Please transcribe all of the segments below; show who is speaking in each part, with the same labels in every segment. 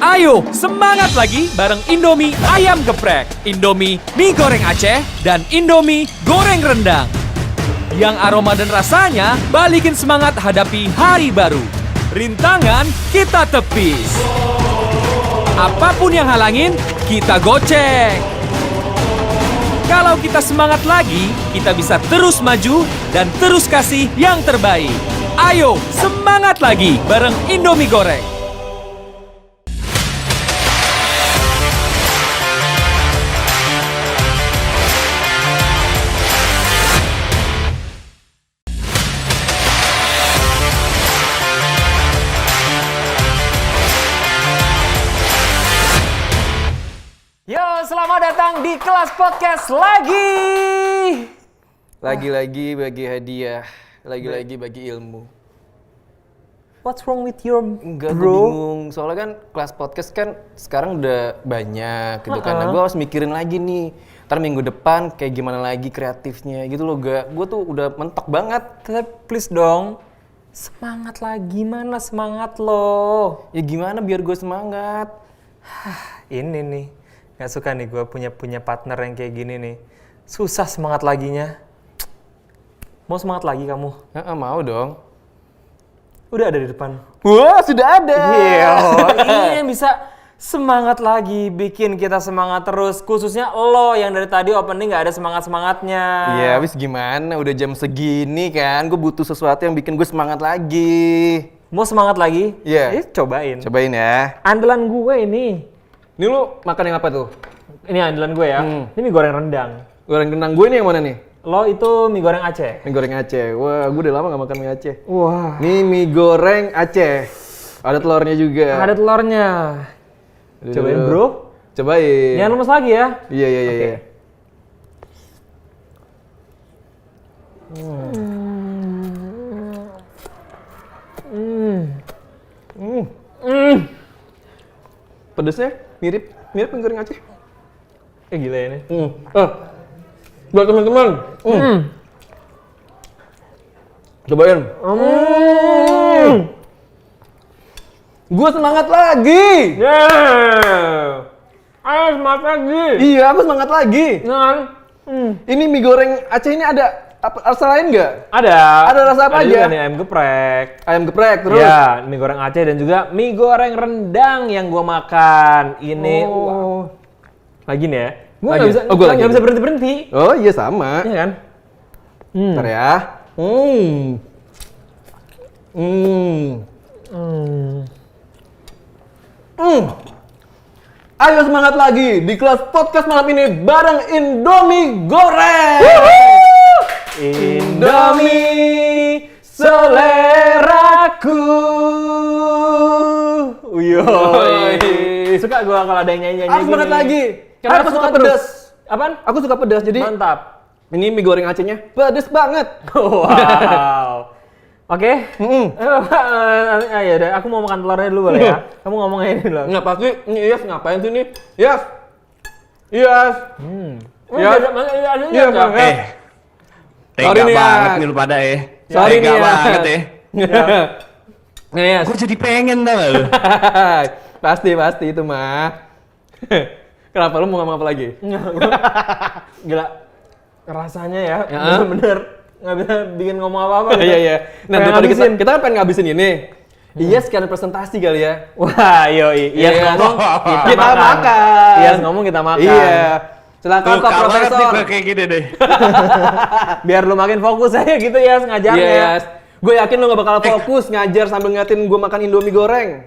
Speaker 1: Ayo, semangat lagi bareng Indomie Ayam Geprek, Indomie Mie Goreng Aceh, dan Indomie Goreng Rendang. Yang aroma dan rasanya balikin semangat hadapi hari baru. Rintangan kita tepis. Apapun yang halangin, kita goceng. Kalau kita semangat lagi, kita bisa terus maju dan terus kasih yang terbaik. Ayo, semangat lagi bareng Indomie Goreng.
Speaker 2: Yo, selamat datang di kelas podcast lagi.
Speaker 3: Lagi-lagi bagi hadiah, lagi-lagi bagi ilmu.
Speaker 2: What's wrong with your
Speaker 3: Enggak, gue
Speaker 2: bro?
Speaker 3: bingung. Soalnya kan kelas podcast kan sekarang udah banyak gitu kan. Nah, gue harus mikirin lagi nih. Ntar minggu depan kayak gimana lagi kreatifnya gitu loh, gak. Gue tuh udah mentok banget.
Speaker 2: Tapi please dong, semangat lagi, mana semangat lo?
Speaker 3: Ya gimana biar gue semangat?
Speaker 2: Ini nih, gak suka nih gue punya partner yang kayak gini nih. Susah semangat laginya. Mau semangat lagi kamu?
Speaker 3: Mau dong.
Speaker 2: Udah ada di depan.
Speaker 3: Wah, sudah ada.
Speaker 2: Iya, ini yang bisa semangat lagi, bikin kita semangat terus. Khususnya lo yang dari tadi opening gak ada semangat-semangatnya.
Speaker 3: Iya, wis gimana? Udah jam segini kan. Gue butuh sesuatu yang bikin gue semangat lagi.
Speaker 2: Mau semangat lagi?
Speaker 3: Iya.
Speaker 2: Cobain.
Speaker 3: Cobain ya.
Speaker 2: Andalan gue ini.
Speaker 3: Ini lu makan yang apa tuh?
Speaker 2: Ini andalan gue ya. Ini mie goreng rendang.
Speaker 3: Goreng rendang gue nih yang mana nih?
Speaker 2: Lo itu mie goreng Aceh.
Speaker 3: Mie goreng Aceh. Wah, gue udah lama gak makan mie Aceh.
Speaker 2: Wah.
Speaker 3: Nih mie goreng Aceh. Ada telurnya juga.
Speaker 2: Ada telurnya.
Speaker 3: Aduh.
Speaker 2: Cobain bro.
Speaker 3: Cobain.
Speaker 2: Jangan lemes lagi ya.
Speaker 3: Iya.
Speaker 2: Oke.
Speaker 3: Iya. Pedesnya mirip mie goreng Aceh.
Speaker 2: Gila ya ini.
Speaker 3: Buat teman-teman. Cobain. Gue semangat lagi.
Speaker 2: Yeah. Ayo semangat lagi.
Speaker 3: Iya, aku semangat lagi.
Speaker 2: Jangan.
Speaker 3: Ini mie goreng Aceh ini ada rasa lain nggak?
Speaker 2: Ada.
Speaker 3: Ada rasa apa aja?
Speaker 2: Juga nih ayam geprek.
Speaker 3: Ayam geprek terus.
Speaker 2: Ya, mie goreng Aceh dan juga mie goreng rendang yang gua makan. Ini wow. Lagi nih ya. Gua
Speaker 3: Lagi?
Speaker 2: nggak bisa,
Speaker 3: Oh, gua lagi.
Speaker 2: nggak bisa berhenti.
Speaker 3: Oh iya sama.
Speaker 2: Iya kan?
Speaker 3: Ntar ya. Ayo semangat lagi di kelas podcast malam ini bareng Indomie Goreng.
Speaker 2: Indomie seleraku. Uyoi. Suka gua kalau ada yang nyanyi-nyanyi
Speaker 3: Ayo semangat
Speaker 2: gini.
Speaker 3: lagi. Karena aku suka
Speaker 2: semangat
Speaker 3: pedas.
Speaker 2: terus. Apaan?
Speaker 3: Aku suka pedas jadi
Speaker 2: Mantap.
Speaker 3: ini mie goreng Acehnya pedas banget.
Speaker 2: Wow. Oke. Ya udah, aku mau makan telurnya dulu boleh ya? Kamu ngomongnya ini dulu.
Speaker 3: Nggak pasti, ini Iyas ngapain sih nih? Iyas! Iyas!
Speaker 2: Ya,
Speaker 3: Iya, Bang.
Speaker 4: Tega
Speaker 3: Sorry nih,
Speaker 4: banget
Speaker 3: ya.
Speaker 4: nih lu pada ya.
Speaker 3: Sorry
Speaker 4: Tega
Speaker 3: nih, ya.
Speaker 4: banget ya.
Speaker 3: Nih, Iyas.
Speaker 4: Gue jadi pengen tau gak lu?
Speaker 3: Pasti itu mah. Kenapa lu mau ngomong apa lagi?
Speaker 2: Gila. Rasanya ya,
Speaker 3: Ya.
Speaker 2: bener-bener nggak bisa bikin ngomong apa-apa. Gitu.
Speaker 3: Iya. Nah,
Speaker 2: Pengen
Speaker 3: daripada
Speaker 2: ngabisin.
Speaker 3: kita kan pengen ngabisin ini. Iyas sekalian presentasi kali ya.
Speaker 2: Wah, yoi. Iya, ngomong
Speaker 3: Kita makan.
Speaker 2: Iya, ngomong kita makan.
Speaker 3: Iya. Silakan Pak
Speaker 4: Tuh, banget nih
Speaker 3: Profesor.
Speaker 4: gue kayak gini deh.
Speaker 2: Biar lu makin fokus aja gitu ya ngajarnya.
Speaker 3: Iya, Iyas. Gue yakin lu gak bakal fokus ngajar sambil ngeliatin gue makan Indomie goreng.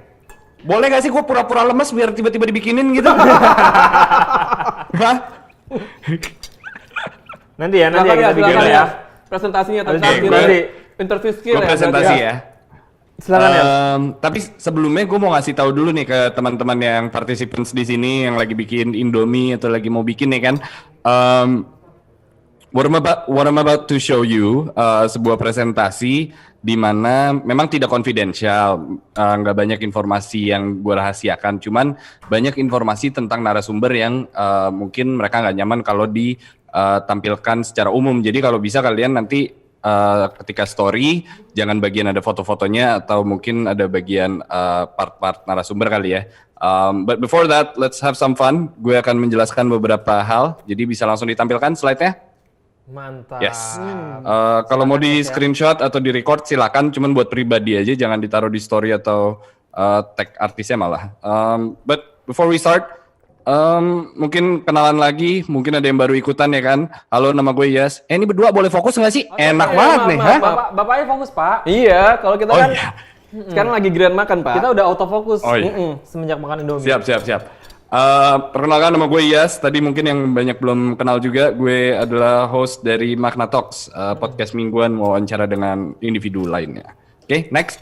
Speaker 4: Boleh gak sih gue pura-pura lemes biar tiba-tiba dibikinin gitu? Hah?
Speaker 2: Nanti ya,
Speaker 3: Silakan
Speaker 2: kita bikin
Speaker 3: silakan
Speaker 2: ya.
Speaker 3: Presentasinya
Speaker 2: Habis
Speaker 3: tentang
Speaker 2: itu
Speaker 3: ini.
Speaker 2: nanti.
Speaker 3: Interview skill
Speaker 4: Gue presentasi ya.
Speaker 2: Silakan ya.
Speaker 4: Tapi sebelumnya gue mau ngasih tahu dulu nih ke teman-teman yang participants di sini yang lagi bikin Indomie atau lagi mau bikin nih kan. What I'm about to show you sebuah presentasi di mana memang tidak confidential, nggak banyak informasi yang gue rahasiakan, cuman banyak informasi tentang narasumber yang mungkin mereka nggak nyaman kalau ditampilkan secara umum. Jadi kalau bisa kalian nanti ketika story jangan bagian ada foto-fotonya atau mungkin ada bagian part-part narasumber kali ya. But before that, let's have some fun. Gue akan menjelaskan beberapa hal. Jadi bisa langsung ditampilkan slide-nya.
Speaker 2: Mantap.
Speaker 4: Yes. Kalau mau di screenshot atau di record silakan, cuman buat pribadi aja, jangan ditaruh di story atau tag artisnya malah. But before we start, mungkin kenalan lagi, mungkin ada yang baru ikutan ya kan. Halo, nama gue Yas. Ini berdua boleh fokus nggak sih? Enak banget nih, ha?
Speaker 2: Bapaknya fokus, Pak.
Speaker 3: Iya, kalau kita
Speaker 4: Oh
Speaker 3: kan
Speaker 4: iya.
Speaker 3: sekarang lagi giliran makan, Pak.
Speaker 2: Kita udah autofokus
Speaker 4: Oh, iya.
Speaker 2: semenjak makan Indomie.
Speaker 4: Siap. Perkenalkan nama gue Yas. Tadi mungkin yang banyak belum kenal juga, gue adalah host dari Magna Talks, podcast mingguan wawancara dengan individu lainnya. Oke, next.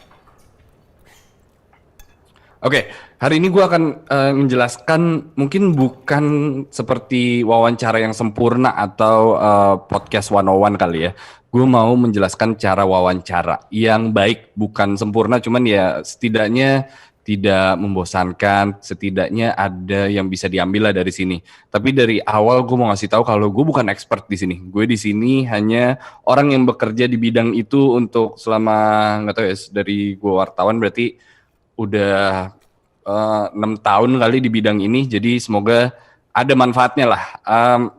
Speaker 4: Oke, hari ini gue akan menjelaskan mungkin bukan seperti wawancara yang sempurna atau podcast 101 kali ya. Gue mau menjelaskan cara wawancara yang baik, bukan sempurna, cuman ya setidaknya tidak membosankan, setidaknya ada yang bisa diambil lah dari sini. Tapi dari awal gue mau ngasih tahu kalau gue bukan expert di sini. Gue di sini hanya orang yang bekerja di bidang itu untuk selama nggak tahu ya, dari gue wartawan berarti udah 6 tahun kali di bidang ini, jadi semoga ada manfaatnya lah.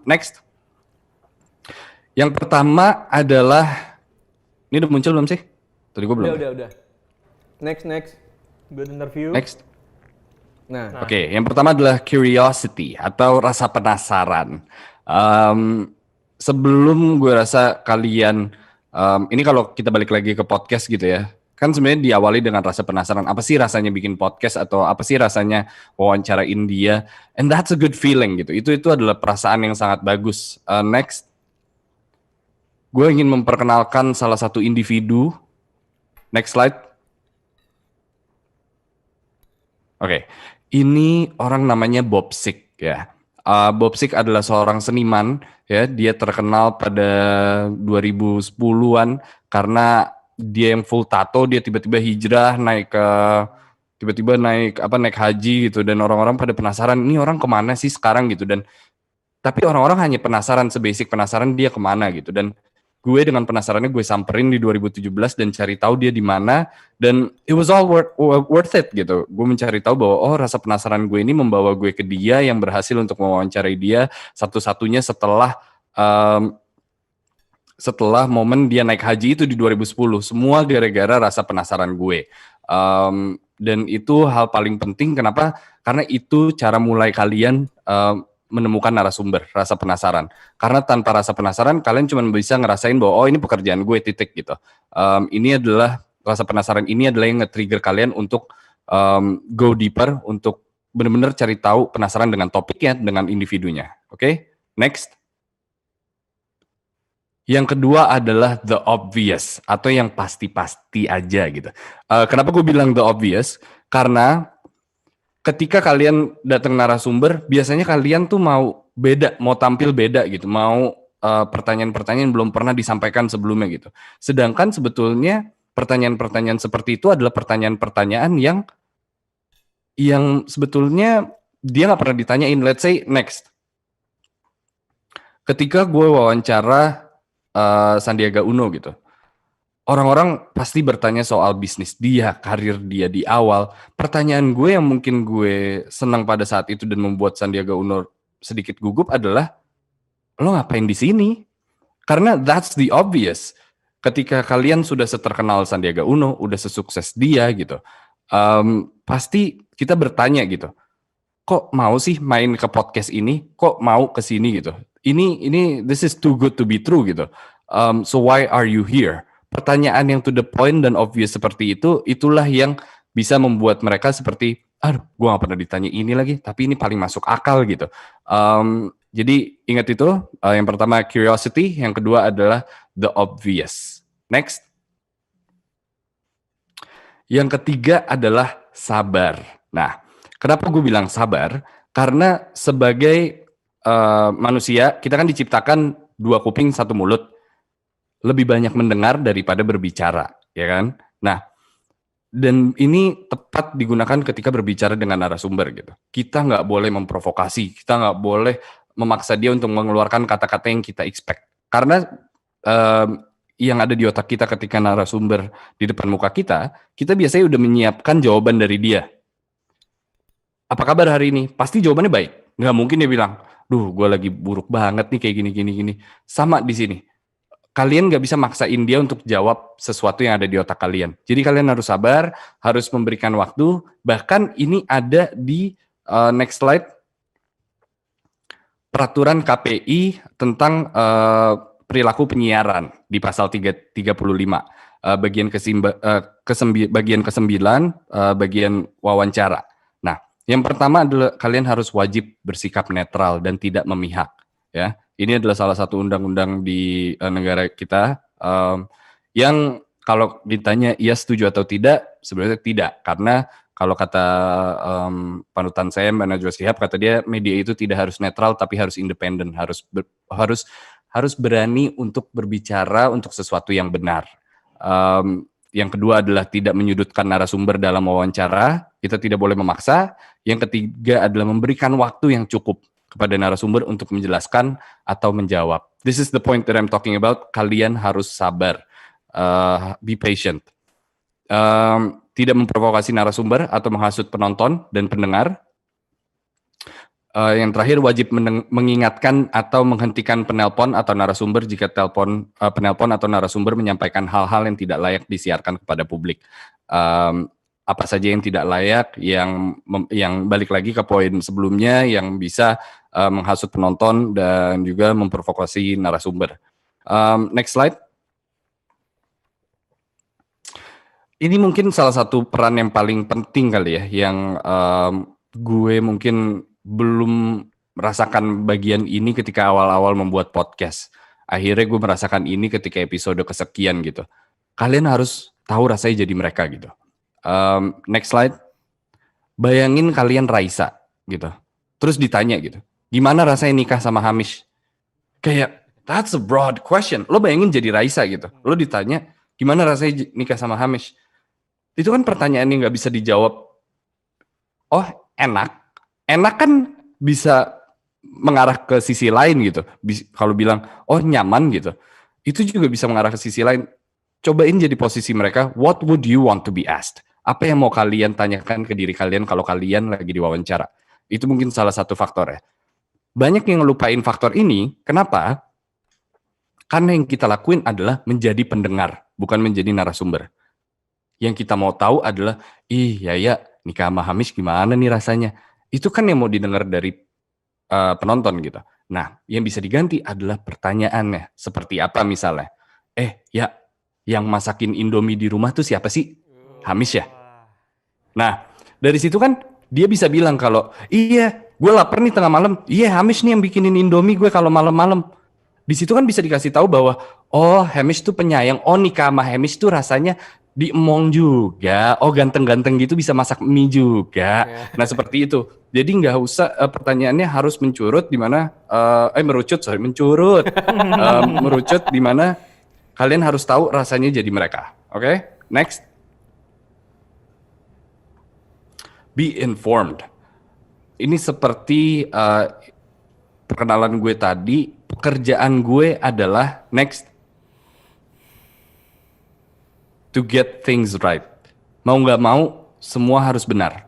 Speaker 4: Next. Yang pertama adalah, ini udah muncul belum sih? Tadi gue belum.
Speaker 2: Udah.
Speaker 3: Next.
Speaker 2: Buat interview.
Speaker 4: Next.
Speaker 3: Nah,
Speaker 4: Oke, yang pertama adalah curiosity atau rasa penasaran. Sebelum gue rasa kalian, ini kalau kita balik lagi ke podcast gitu ya, kan sebenarnya diawali dengan rasa penasaran. Apa sih rasanya bikin podcast atau apa sih rasanya wawancarain dia? And that's a good feeling gitu. Itu adalah perasaan yang sangat bagus. Next, gue ingin memperkenalkan salah satu individu. Next slide. Oke, ini orang namanya Bob Sick ya. Bob Sick adalah seorang seniman ya. Dia terkenal pada 2010-an karena dia yang full tato, dia tiba-tiba hijrah naik haji gitu, dan orang-orang pada penasaran ini orang kemana sih sekarang gitu, dan tapi orang-orang hanya penasaran, sebasic penasaran dia kemana gitu, dan gue dengan penasarannya gue samperin di 2017 dan cari tahu dia di mana, dan it was all worth it gitu. Gue mencari tahu bahwa rasa penasaran gue ini membawa gue ke dia yang berhasil untuk mewawancarai dia satu-satunya setelah momen dia naik haji itu di 2010, semua gara-gara rasa penasaran gue. Dan itu hal paling penting, kenapa? Karena itu cara mulai kalian menemukan narasumber, rasa penasaran. Karena tanpa rasa penasaran, kalian cuma bisa ngerasain bahwa ini pekerjaan gue, titik gitu. Ini adalah, rasa penasaran ini adalah yang nge-trigger kalian untuk go deeper, untuk benar-benar cari tahu, penasaran dengan topiknya, dengan individunya. Oke? Next. Yang kedua adalah the obvious atau yang pasti-pasti aja gitu. Kenapa gue bilang the obvious? Karena ketika kalian datang narasumber, biasanya kalian tuh mau beda, mau tampil beda gitu, mau pertanyaan-pertanyaan belum pernah disampaikan sebelumnya gitu. Sedangkan sebetulnya pertanyaan-pertanyaan seperti itu adalah pertanyaan-pertanyaan yang sebetulnya dia nggak pernah ditanyain. Let's say next. Ketika gue wawancara Sandiaga Uno gitu, orang-orang pasti bertanya soal bisnis dia, karir dia di awal. Pertanyaan gue yang mungkin gue senang pada saat itu dan membuat Sandiaga Uno sedikit gugup adalah, lo ngapain di sini? Karena that's the obvious. Ketika kalian sudah seterkenal Sandiaga Uno, udah sesukses dia gitu, pasti kita bertanya gitu, kok mau sih main ke podcast ini? Kok mau ke sini gitu? Ini this is too good to be true gitu. So why are you here? Pertanyaan yang to the point dan obvious seperti itu, itulah yang bisa membuat mereka seperti, aduh, gue gak pernah ditanya ini lagi, tapi ini paling masuk akal gitu. Jadi ingat itu, yang pertama curiosity, yang kedua adalah the obvious. Next. Yang ketiga adalah sabar. Nah, kenapa gue bilang sabar? Karena sebagai manusia, kita kan diciptakan 2 kuping 1 mulut. Lebih banyak mendengar daripada berbicara, ya kan? Nah, dan ini tepat digunakan ketika berbicara dengan narasumber gitu. Kita nggak boleh memprovokasi, kita nggak boleh memaksa dia untuk mengeluarkan kata-kata yang kita expect. Karena yang ada di otak kita ketika narasumber di depan muka kita biasanya udah menyiapkan jawaban dari dia. Apa kabar hari ini? Pasti jawabannya baik. Nggak mungkin dia bilang, duh gue lagi buruk banget nih kayak gini. Sama di sini. Kalian nggak bisa maksain dia untuk jawab sesuatu yang ada di otak kalian. Jadi kalian harus sabar, harus memberikan waktu. Bahkan ini ada di next slide. Peraturan KPI tentang perilaku penyiaran di pasal 35. Bagian ke-9, bagian wawancara. Nah, yang pertama adalah kalian harus wajib bersikap netral dan tidak memihak. Ya, ini adalah salah satu undang-undang di negara kita yang kalau ditanya iya setuju atau tidak, sebenarnya tidak, karena kalau kata panutan saya Mbak Najwa Shihab, kata dia media itu tidak harus netral tapi harus independen, harus berani untuk berbicara untuk sesuatu yang benar. Yang kedua adalah tidak menyudutkan narasumber dalam wawancara, kita tidak boleh memaksa. Yang ketiga adalah memberikan waktu yang cukup kepada narasumber untuk menjelaskan atau menjawab. This is the point that I'm talking about. Kalian harus sabar, be patient. Tidak memprovokasi narasumber atau menghasut penonton dan pendengar. Yang terakhir wajib mengingatkan atau menghentikan penelpon atau narasumber jika penelpon atau narasumber menyampaikan hal-hal yang tidak layak disiarkan kepada publik. Apa saja yang tidak layak, yang balik lagi ke poin sebelumnya, yang bisa menghasut penonton dan juga memprovokasi narasumber. Next slide. Ini mungkin salah satu peran yang paling penting kali ya, yang gue mungkin belum merasakan bagian ini ketika awal-awal membuat podcast. Akhirnya gue merasakan ini ketika episode kesekian gitu. Kalian harus tahu rasanya jadi mereka gitu. Next slide. Bayangin kalian Raisa gitu. Terus ditanya gitu, gimana rasanya nikah sama Hamish? Kayak, that's a broad question. Lo bayangin jadi Raisa gitu. Lo ditanya, gimana rasanya nikah sama Hamish? Itu kan pertanyaan yang gak bisa dijawab. Oh, enak. Enak kan bisa mengarah ke sisi lain gitu. Kalau bilang, oh nyaman gitu. Itu juga bisa mengarah ke sisi lain. Cobain jadi posisi mereka, what would you want to be asked? Apa yang mau kalian tanyakan ke diri kalian kalau kalian lagi diwawancara? Itu mungkin salah satu faktor ya. Banyak yang ngelupain faktor ini, kenapa? Karena yang kita lakuin adalah menjadi pendengar, bukan menjadi narasumber. Yang kita mau tahu adalah, ya nikah sama Hamish gimana nih rasanya? Itu kan yang mau didengar dari penonton gitu. Nah, yang bisa diganti adalah pertanyaannya. Seperti apa misalnya? Ya, yang masakin Indomie di rumah tuh siapa sih? Hamish ya? Nah, dari situ kan dia bisa bilang kalau, iya, gue lapar nih tengah malam. Iya, Hamish nih yang bikinin Indomie gue kalau malam-malam. Di situ kan bisa dikasih tahu bahwa, oh Hamish tuh penyayang. Oh nikah sama Hamish tuh rasanya diemong juga, oh ganteng-ganteng gitu bisa masak mie juga. Nah seperti itu. Jadi nggak usah pertanyaannya harus mencurut di mana merucut di mana kalian harus tahu rasanya jadi mereka. Oke? Next. Be informed. Ini seperti perkenalan gue tadi, pekerjaan gue adalah next. To get things right. Mau nggak mau, semua harus benar.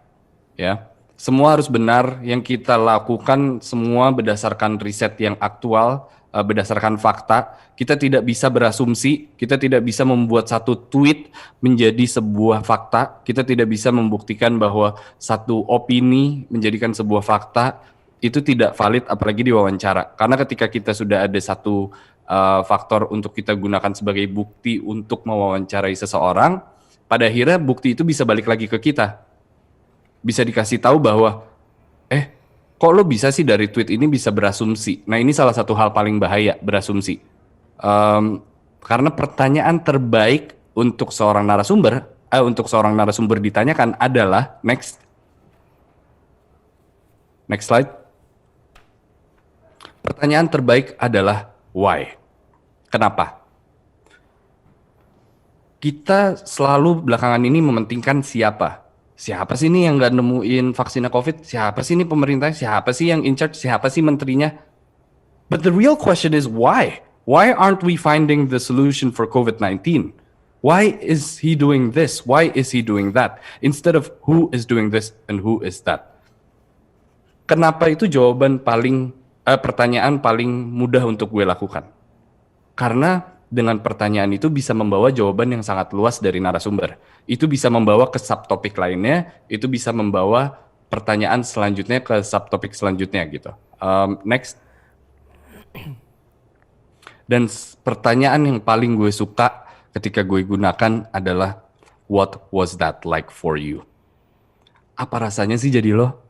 Speaker 4: Ya, semua harus benar. Yang kita lakukan semua berdasarkan riset yang aktual, berdasarkan fakta. Kita tidak bisa berasumsi, kita tidak bisa membuat satu tweet menjadi sebuah fakta. Kita tidak bisa membuktikan bahwa satu opini menjadikan sebuah fakta. Itu tidak valid, apalagi di wawancara. Karena ketika kita sudah ada satu faktor untuk kita gunakan sebagai bukti untuk mewawancarai seseorang, pada akhirnya bukti itu bisa balik lagi ke kita. Bisa dikasih tahu bahwa, kok lo bisa sih dari tweet ini bisa berasumsi? Nah ini salah satu hal paling bahaya, berasumsi. Karena pertanyaan terbaik untuk seorang narasumber ditanyakan adalah, next slide. Pertanyaan terbaik adalah why? Kenapa? Kita selalu belakangan ini mementingkan siapa. Siapa sih ini yang nggak nemuin vaksin COVID? Siapa sih ini pemerintah? Siapa sih yang in charge? Siapa sih menterinya? But the real question is why? Why aren't we finding the solution for COVID-19? Why is he doing this? Why is he doing that? Instead of who is doing this and who is that? Kenapa itu pertanyaan paling mudah untuk gue lakukan? Karena dengan pertanyaan itu bisa membawa jawaban yang sangat luas dari narasumber. Itu bisa membawa ke subtopik lainnya, itu bisa membawa pertanyaan selanjutnya ke subtopik selanjutnya gitu. Next. Dan pertanyaan yang paling gue suka ketika gue gunakan adalah what was that like for you? Apa rasanya sih jadi lo?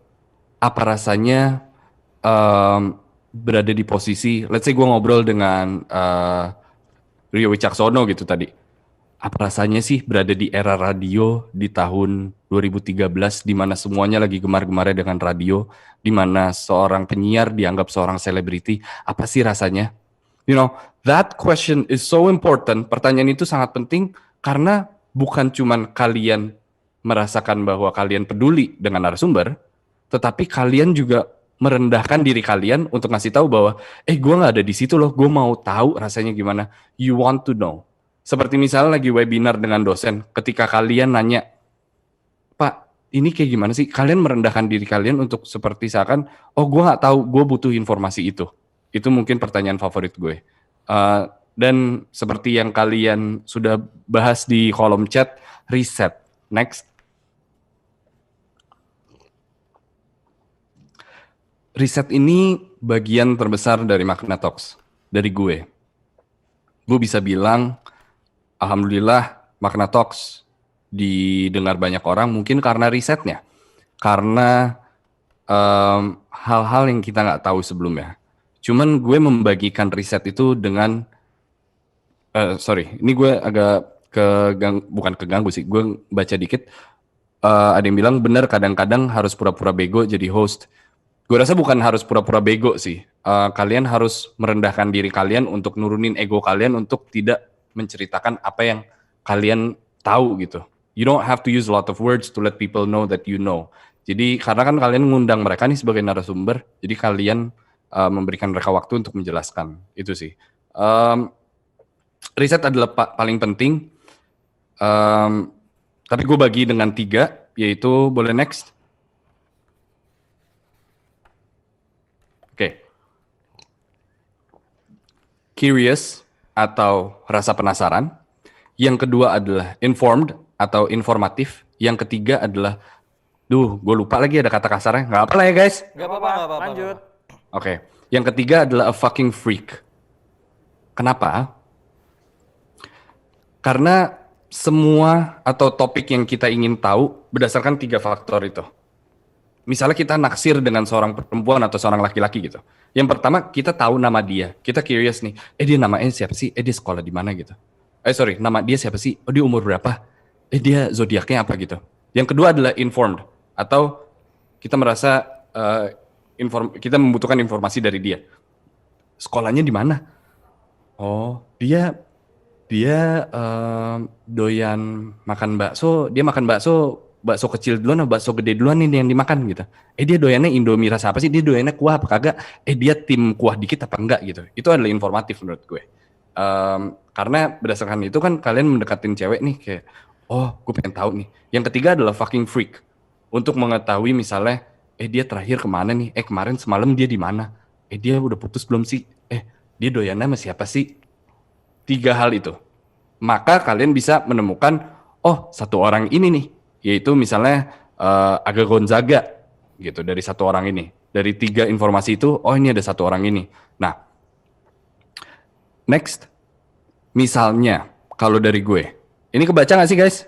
Speaker 4: Apa rasanya berada di posisi, let's say gue ngobrol dengan Rio Wicaksono gitu tadi. Apa rasanya sih berada di era radio di tahun 2013 di mana semuanya lagi gemar-gemarnya dengan radio, di mana seorang penyiar dianggap seorang selebriti. Apa sih rasanya? You know, that question is so important. Pertanyaan itu sangat penting karena bukan cuman kalian merasakan bahwa kalian peduli dengan narasumber, tetapi kalian juga merendahkan diri kalian untuk ngasih tahu bahwa, gue nggak ada di situ loh, gue mau tahu rasanya gimana. You want to know. Seperti misalnya lagi webinar dengan dosen, ketika kalian nanya, Pak, ini kayak gimana sih? Kalian merendahkan diri kalian untuk seperti seakan, gue nggak tahu, gue butuh informasi itu. Itu mungkin pertanyaan favorit gue. Dan seperti yang kalian sudah bahas di kolom chat, riset. Next. Riset ini bagian terbesar dari Makna Talks, dari gue. Gue bisa bilang, alhamdulillah Makna Talks didengar banyak orang, mungkin karena risetnya. Karena hal-hal yang kita nggak tahu sebelumnya. Cuman gue membagikan riset itu dengan, ini gue agak bukan keganggu sih, gue baca dikit. Ada yang bilang benar kadang-kadang harus pura-pura bego jadi host. Gue rasa bukan harus pura-pura bego sih. Kalian harus merendahkan diri kalian untuk nurunin ego kalian untuk tidak menceritakan apa yang kalian tahu gitu. You don't have to use a lot of words to let people know that you know. Jadi karena kan kalian ngundang mereka nih sebagai narasumber, jadi kalian memberikan mereka waktu untuk menjelaskan. Itu sih. Riset adalah paling penting. Tapi gue bagi dengan 3, yaitu boleh next. Oke. Curious atau rasa penasaran. Yang kedua adalah informed atau informatif. Yang ketiga adalah, gue lupa lagi ada kata kasarnya. Nggak apa lah ya guys.
Speaker 3: Nggak apa-apa.
Speaker 2: Lanjut.
Speaker 4: Oke. Yang ketiga adalah a fucking freak. Kenapa? Karena semua atau topik yang kita ingin tahu berdasarkan 3 faktor itu. Misalnya kita naksir dengan seorang perempuan atau seorang laki-laki gitu. Yang pertama kita tahu nama dia, kita curious nih. Dia namanya siapa sih? Dia sekolah di mana gitu? Nama dia siapa sih? Dia umur berapa? Dia zodiaknya apa gitu? Yang kedua adalah informed atau kita merasa kita membutuhkan informasi dari dia. Sekolahnya di mana? Dia doyan makan bakso. Dia makan bakso kecil duluan atau bakso gede duluan nih yang dimakan gitu. Dia doyannya Indomie rasa apa sih? Dia doyannya kuah apa kagak? Dia tim kuah dikit apa enggak gitu. Itu adalah informatif menurut gue. Karena berdasarkan itu kan kalian mendekatin cewek nih kayak, gue pengen tahu nih. Yang ketiga adalah fucking freak. Untuk mengetahui misalnya, dia terakhir kemana nih? Kemarin semalam dia di mana? Dia udah putus belum sih? Dia doyannya sama siapa sih? 3 hal itu. Maka kalian bisa menemukan, satu orang ini nih. Yaitu misalnya Aga Gonzaga gitu dari satu orang ini. Dari 3 informasi itu, ini ada satu orang ini. Nah, next. Misalnya, kalau dari gue. Ini kebaca nggak sih guys?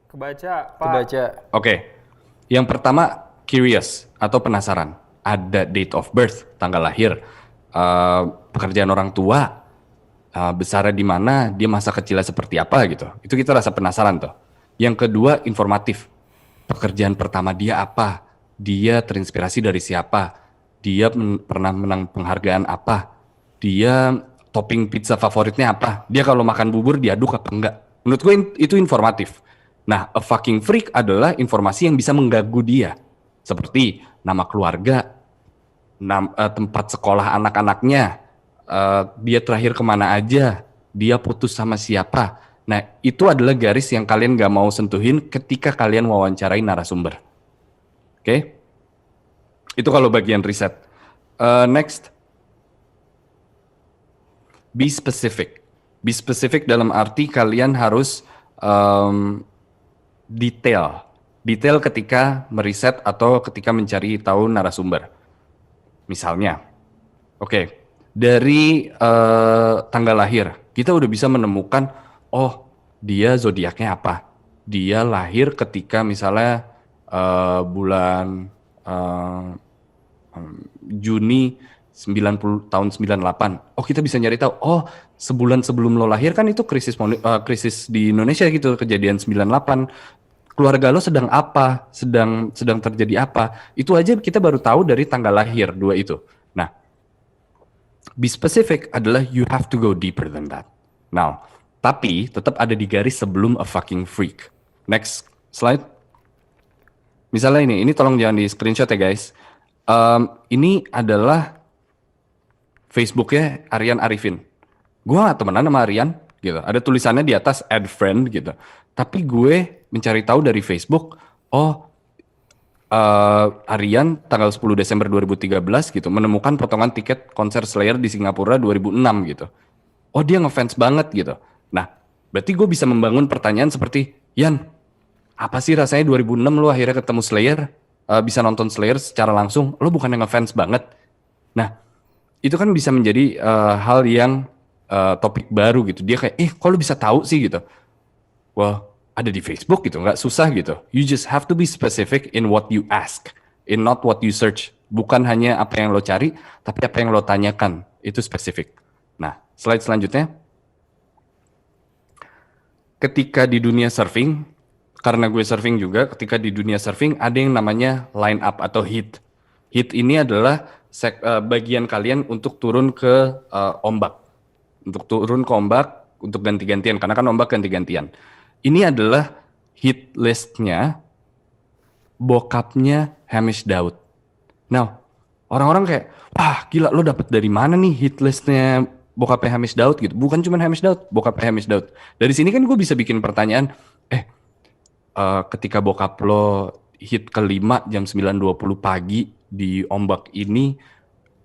Speaker 2: Kebaca, Pak.
Speaker 3: Kebaca.
Speaker 4: Oke. Yang pertama, curious atau penasaran. Ada date of birth, tanggal lahir, pekerjaan orang tua, besarnya di mana, dia masa kecilnya seperti apa gitu. Itu kita rasa penasaran tuh. Yang kedua, informatif. Pekerjaan pertama dia apa? Dia terinspirasi dari siapa? Dia pernah menang penghargaan apa? Dia topping pizza favoritnya apa? Dia kalau makan bubur diaduk apa enggak? Menurut gue itu informatif. Nah, a fucking freak adalah informasi yang bisa mengganggu dia. Seperti nama keluarga, tempat sekolah anak-anaknya, dia terakhir kemana aja, dia putus sama siapa. Nah, itu adalah garis yang kalian gak mau sentuhin ketika kalian wawancarai narasumber. Oke? Itu kalau bagian riset. Next. Be specific. Be specific dalam arti kalian harus detail. Detail ketika meriset atau ketika mencari tahu narasumber. Misalnya, oke, dari tanggal lahir, kita udah bisa menemukan, oh dia zodiaknya apa. Dia lahir ketika misalnya bulan Juni 90 tahun 98. Oh, kita bisa nyari tahu. Oh, sebulan sebelum lo lahir kan itu krisis di Indonesia gitu, kejadian 98. Keluarga lo sedang apa? Sedang terjadi apa? Itu aja kita baru tahu dari tanggal lahir dua itu. Nah, be specific adalah you have to go deeper than that. Now, tapi tetap ada di garis sebelum a fucking freak. Next slide. Misalnya ini tolong jangan di screenshot ya guys. Ini adalah Facebooknya Aryan Arifin. Gue gak temenan sama Aryan gitu. Ada tulisannya di atas add friend gitu. Tapi gue mencari tahu dari Facebook, Aryan tanggal 10 Desember 2013 gitu menemukan potongan tiket konser Slayer di Singapura 2006 gitu. Oh, dia ngefans banget gitu. Nah, berarti gue bisa membangun pertanyaan seperti, Yan, apa sih rasanya 2006 lu akhirnya ketemu Slayer, bisa nonton Slayer secara langsung, lu bukan yang ngefans banget. Nah, itu kan bisa menjadi hal yang topik baru gitu. Dia kayak, kok lu bisa tahu sih gitu. Well, ada di Facebook gitu, nggak susah gitu. You just have to be specific in what you ask, in not what you search. Bukan hanya apa yang lo cari, tapi apa yang lo tanyakan, itu spesifik. Nah, slide selanjutnya. Ketika di dunia surfing, karena gue surfing juga, ketika di dunia surfing ada yang namanya line up atau hit. Hit ini adalah bagian kalian untuk turun ke ombak. Untuk turun ke ombak, untuk ganti-gantian, karena kan ombak ganti-gantian. Ini adalah hit listnya bokapnya Hamish Daud. Now, orang-orang kayak, wah gila lo dapet dari mana nih hit listnya bokapnya Hamish Daud gitu. Bukan cuma Hamish Daud, bokapnya Hamish Daud. Dari sini kan gue bisa bikin pertanyaan, ketika bokap lo hit kelima jam 9.20 pagi di ombak ini,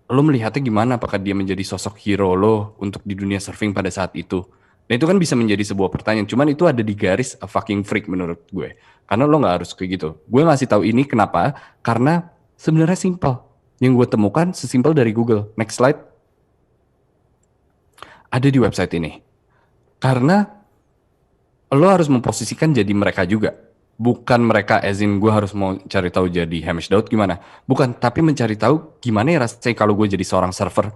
Speaker 4: lo melihatnya gimana? Apakah dia menjadi sosok hero lo untuk di dunia surfing pada saat itu? Nah itu kan bisa menjadi sebuah pertanyaan. Cuman itu ada di garis a fucking freak menurut gue. Karena lo gak harus kayak gitu. Gue ngasih tahu ini kenapa? Karena sebenarnya simple. Yang gue temukan sesimpel dari Google. Next slide. Ada di website ini. Karena lo harus memposisikan jadi mereka juga. Bukan mereka as in gue harus mau cari tahu jadi Hamish Daud gimana. Bukan, tapi mencari tahu gimana ya rasanya kalau gue jadi seorang surfer.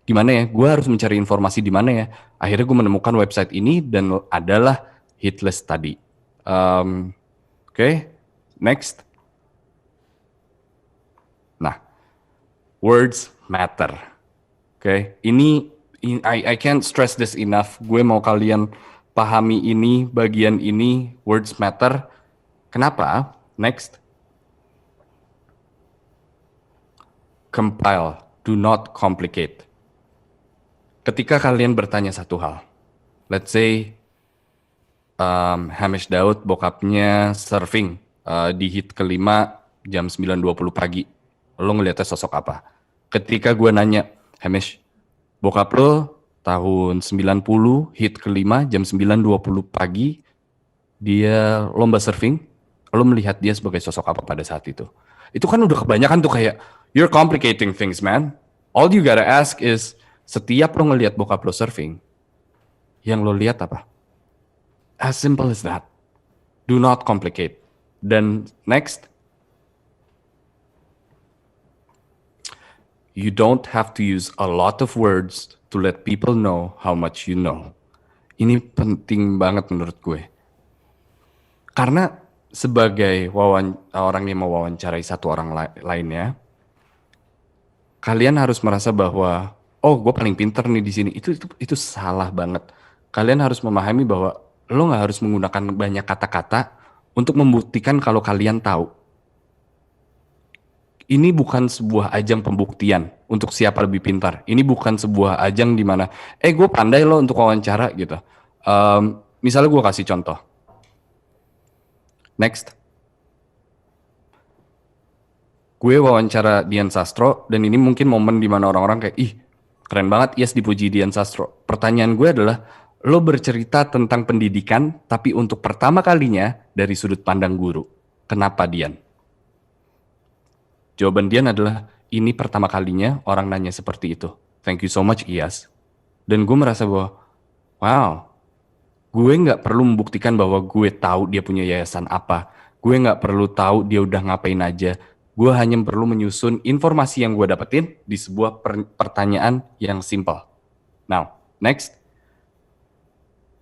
Speaker 4: Gimana ya, gue harus mencari informasi di mana ya. Akhirnya gue menemukan website ini dan adalah hit list tadi. Oke, next. Nah, words matter. Oke, ini I can't stress this enough. Gue mau kalian pahami ini, bagian ini, words matter. Kenapa? Next. Compile, do not complicate. Ketika kalian bertanya satu hal, let's say Hamish Daud bokapnya surfing di hit kelima jam 9.20 pagi. Lo ngeliatnya sosok apa? Ketika gue nanya, Hamish, bokap lo tahun 90 hit kelima jam 9.20 pagi, dia lomba surfing, lo melihat dia sebagai sosok apa pada saat itu? Itu kan udah kebanyakan tuh kayak, you're complicating things man. All you gotta ask is, setiap lo ngelihat bokap lo surfing, yang lo lihat apa? As simple as that. Do not complicate. Dan next, you don't have to use a lot of words to let people know how much you know. Ini penting banget menurut gue. Karena sebagai orang yang mau wawancarai satu orang lainnya, kalian harus merasa bahwa oh, gue paling pinter nih di sini. Itu salah banget. Kalian harus memahami bahwa lo nggak harus menggunakan banyak kata-kata untuk membuktikan kalau kalian tahu. ini bukan sebuah ajang pembuktian untuk siapa lebih pintar. Ini bukan sebuah ajang di mana, gue pandai loh untuk wawancara gitu. Misalnya gue kasih contoh. Next. Gue wawancara Dian Sastro, dan ini mungkin momen di mana orang-orang kayak, ih keren banget, yes dipuji Dian Sastro. Pertanyaan gue adalah, lo bercerita tentang pendidikan, tapi untuk pertama kalinya dari sudut pandang guru. Kenapa Dian? Jawaban Dian adalah, ini pertama kalinya orang nanya seperti itu. Thank you so much, Iyas. Dan gue merasa bahwa, wow, gue nggak perlu membuktikan bahwa gue tahu dia punya yayasan apa. Gue nggak perlu tahu dia udah ngapain aja. Gue hanya perlu menyusun informasi yang gue dapetin di sebuah pertanyaan yang simple. Now, next.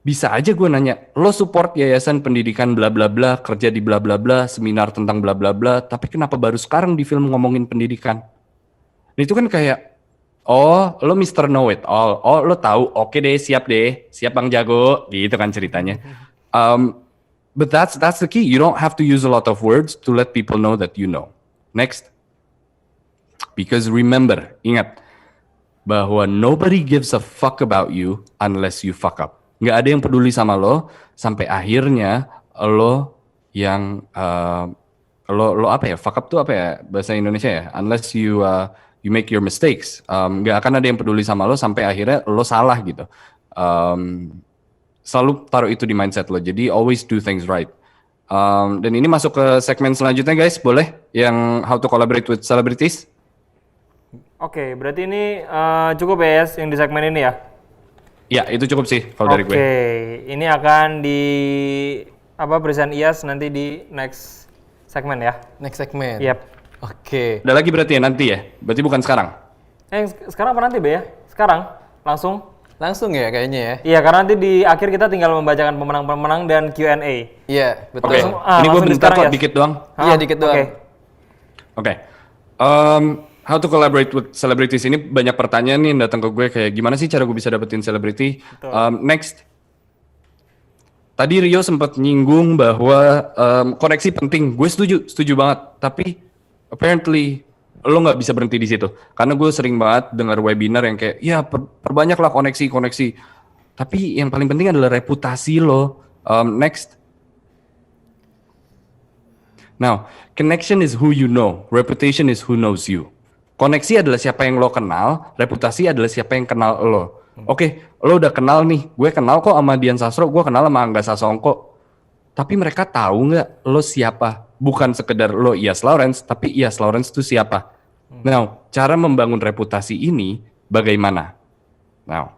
Speaker 4: Bisa aja gue nanya, lo support yayasan pendidikan bla bla bla, kerja di bla bla bla, seminar tentang bla bla bla, tapi kenapa baru sekarang di film ngomongin pendidikan? Nah, itu kan kayak, oh lo Mr. Know It All, oh lo tahu, oke deh, siap Bang Jago, gitu kan ceritanya. But that's the key, you don't have to use a lot of words to let people know that you know. Next. Because remember, ingat, bahwa nobody gives a fuck about you unless you fuck up. Nggak ada yang peduli sama lo sampai akhirnya lo yang lo apa ya, fuck up tuh apa ya bahasa Indonesia ya, unless you make your mistakes. Nggak akan ada yang peduli sama lo sampai akhirnya lo salah gitu. Selalu taruh itu di mindset lo, jadi always do things right. Dan ini masuk ke segmen selanjutnya guys, boleh? Yang how to collaborate with celebrities.
Speaker 2: Oke, berarti ini cukup ya Yes, yang di segmen ini ya?
Speaker 4: Ya, itu cukup sih kalau dari gue.
Speaker 2: Oke, ini akan di present Iyas nanti di next segmen ya?
Speaker 3: Next segmen.
Speaker 2: Yep.
Speaker 3: Oke.
Speaker 4: Ada lagi berarti ya nanti ya? Berarti bukan sekarang?
Speaker 2: Sekarang apa nanti Be ya? Sekarang? Langsung?
Speaker 3: Langsung ya kayaknya ya?
Speaker 2: Iya, karena nanti di akhir kita tinggal membacakan pemenang-pemenang dan Q&A.
Speaker 3: Iya, betul.
Speaker 4: Oke, ini gue bentar kok, dikit doang.
Speaker 3: Iya, dikit doang.
Speaker 2: Oke.
Speaker 4: How to collaborate with celebrities, ini banyak pertanyaan nih yang datang ke gue kayak gimana sih cara gue bisa dapetin selebriti. Next. Tadi Rio sempat nyinggung bahwa koneksi penting. Gue setuju banget. Tapi apparently lo nggak bisa berhenti di situ. Karena gue sering banget dengar webinar yang kayak, ya perbanyaklah koneksi. Tapi yang paling penting adalah reputasi lo. Next. Now, connection is who you know. Reputation is who knows you. Koneksi adalah siapa yang lo kenal, reputasi adalah siapa yang kenal lo. Oke, lo udah kenal nih, gue kenal kok sama Dian Sastro, gue kenal sama Angga Sasongko. Tapi mereka tahu nggak lo siapa? Bukan sekedar lo Iyas Lawrence, tapi Iyas Lawrence itu siapa? Now, cara membangun reputasi ini bagaimana? Now,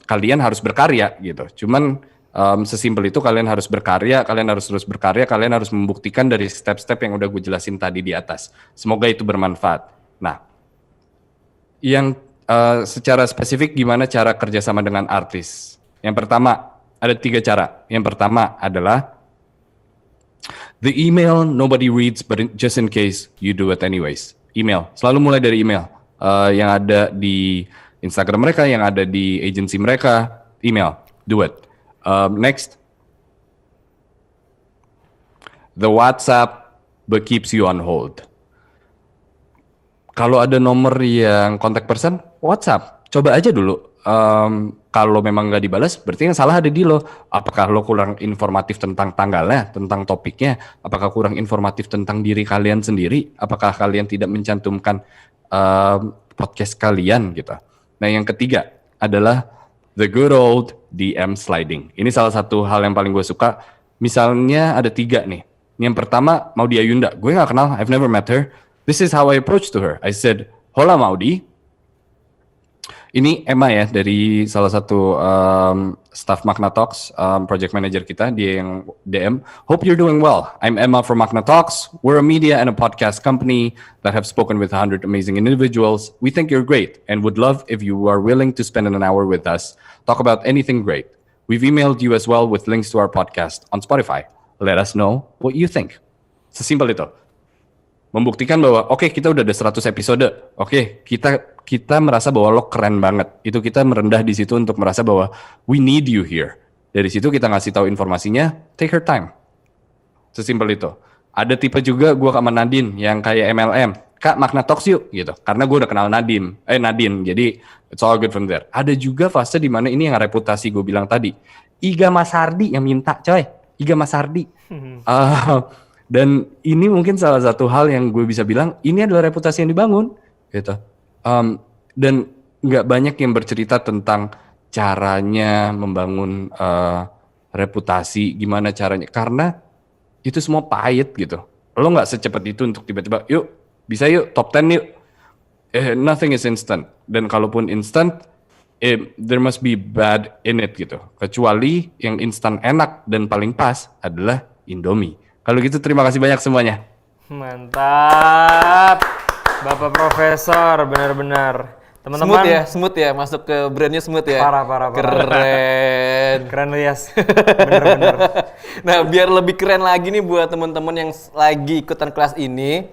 Speaker 4: kalian harus berkarya gitu. Cuman sesimpel itu, kalian harus berkarya, kalian harus terus berkarya, kalian harus membuktikan dari step-step yang udah gue jelasin tadi di atas. Semoga itu bermanfaat. Nah, yang secara spesifik gimana cara kerjasama dengan artis? Yang pertama, ada 3 cara. Yang pertama adalah the email nobody reads, but just in case you do it anyways. Email, selalu mulai dari email. Yang ada di Instagram mereka, yang ada di agency mereka, email, do it. Next, the WhatsApp but keeps you on hold. Kalau ada nomor yang contact person, WhatsApp, coba aja dulu. Kalau memang nggak dibalas, berarti yang salah ada di lo. Apakah lo kurang informatif tentang tanggalnya, tentang topiknya? Apakah kurang informatif tentang diri kalian sendiri? Apakah kalian tidak mencantumkan podcast kalian gitu? Nah, yang ketiga adalah the good old DM sliding. Ini salah satu hal yang paling gue suka. Misalnya ada 3 nih. Yang pertama, Maudy Ayunda. Gue gak kenal, I've never met her. This is how I approached to her. I said, hola Maudy. Ini Emma ya, dari salah satu staff Magna Talks, project manager kita, dia yang DM. Hope you're doing well. I'm Emma from Magna Talks. We're a media and a podcast company that have spoken with 100 amazing individuals. We think you're great and would love if you are willing to spend an hour with us. Talk about anything great. We've emailed you as well with links to our podcast on Spotify. Let us know what you think. Sesimpel itu. Membuktikan bahwa oke, kita udah ada 100 episode. Oke, kita merasa bahwa lo keren banget. Itu kita merendah di situ untuk merasa bahwa we need you here. Dari situ kita ngasih tahu informasinya, take her time. Sesimpel itu. Ada tipe juga gue sama Nadine yang kayak MLM. Kak, makna talks yuk gitu. Karena gue udah kenal Nadine. Jadi it's all good from there. Ada juga fase di mana ini yang reputasi gue bilang tadi. Iga Mas Hardi yang minta coy. Iga Mas Hardi. Dan ini mungkin salah satu hal yang gue bisa bilang, ini adalah reputasi yang dibangun gitu. Dan nggak banyak yang bercerita tentang caranya membangun reputasi, gimana caranya. Karena itu semua pahit gitu. Lo nggak secepat itu untuk tiba-tiba, yuk bisa yuk top 10 yuk. Nothing is instant. Dan kalaupun instant, there must be bad in it gitu. Kecuali yang instan enak dan paling pas adalah Indomie. Kalau gitu terima kasih banyak semuanya.
Speaker 2: Mantap. Bapak Profesor, benar-benar. Teman-teman,
Speaker 3: Smooth ya, masuk ke brandnya smooth ya.
Speaker 2: Parah.
Speaker 3: Keren.
Speaker 2: Keren lu, Yas. Bener-bener.
Speaker 3: Nah, biar lebih keren lagi nih buat teman-teman yang lagi ikutan kelas ini,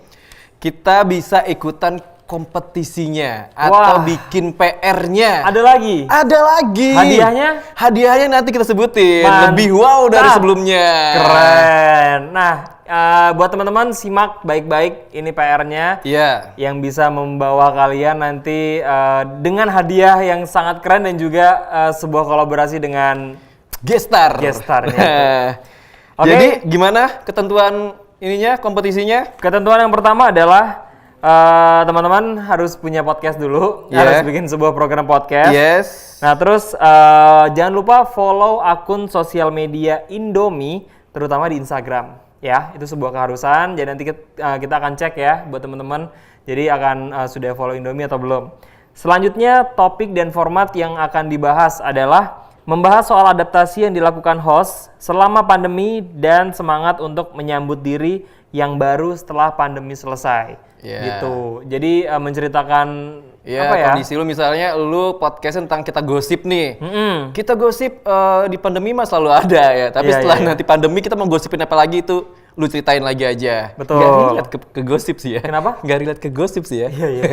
Speaker 3: kita bisa ikutan kompetisinya atau bikin PR-nya.
Speaker 2: Ada lagi?
Speaker 3: Ada lagi.
Speaker 2: Hadiahnya?
Speaker 3: Hadiahnya nanti kita sebutin.
Speaker 2: Mantap.
Speaker 3: Lebih wow dari sebelumnya.
Speaker 2: Keren. Nah, buat teman-teman simak baik-baik ini PR-nya.
Speaker 3: Iya.
Speaker 2: Yang bisa membawa kalian nanti dengan hadiah yang sangat keren dan juga sebuah kolaborasi dengan Gestarnya. Oke.
Speaker 3: Jadi gimana ketentuan ininya, kompetisinya?
Speaker 2: Ketentuan yang pertama adalah teman-teman harus punya podcast dulu, harus bikin sebuah program podcast.
Speaker 3: Yes.
Speaker 2: Nah, terus jangan lupa follow akun sosial media Indomie, terutama di Instagram. Ya, itu sebuah keharusan. Jadi nanti kita akan cek ya buat teman-teman. Jadi akan sudah follow Indomie atau belum. Selanjutnya, topik dan format yang akan dibahas adalah membahas soal adaptasi yang dilakukan host selama pandemi dan semangat untuk menyambut diri yang baru setelah pandemi selesai. Gitu. Jadi menceritakan
Speaker 3: kondisi lu misalnya lu podcast tentang kita gosip nih. Kita gosip di pandemi mah selalu ada ya. Tapi setelah nanti pandemi kita mau gosipin apa lagi itu lu ceritain lagi aja.
Speaker 2: Betul.
Speaker 3: Gak relate ke gosip sih ya.
Speaker 2: Kenapa?
Speaker 3: Gak relate ke gosip sih ya.
Speaker 2: Iya.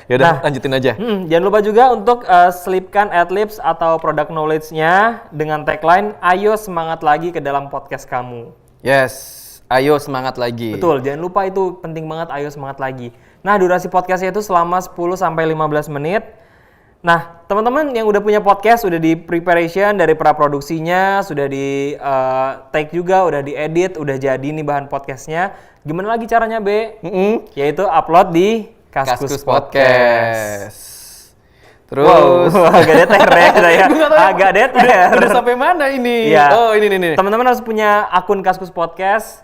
Speaker 3: Yaudah, lanjutin aja.
Speaker 2: Jangan lupa juga untuk selipkan adlibs atau product knowledge-nya dengan tagline, ayo semangat lagi ke dalam podcast kamu.
Speaker 3: Yes. Ayo semangat lagi.
Speaker 2: Betul, jangan lupa itu penting banget, ayo semangat lagi. Nah, durasi podcastnya itu selama 10-15 menit. Nah, teman-teman yang udah punya podcast, udah di preparation dari praproduksinya, sudah di take juga, udah diedit, udah jadi nih bahan podcastnya. Gimana lagi caranya, Be? Yaitu upload di Kaskus Podcast.
Speaker 3: Terus
Speaker 2: agak deter ya saya. Agak deter.
Speaker 3: Udah sampai mana ini?
Speaker 2: Ya.
Speaker 3: Oh, ini.
Speaker 2: Teman-teman harus punya akun Kaskus Podcast.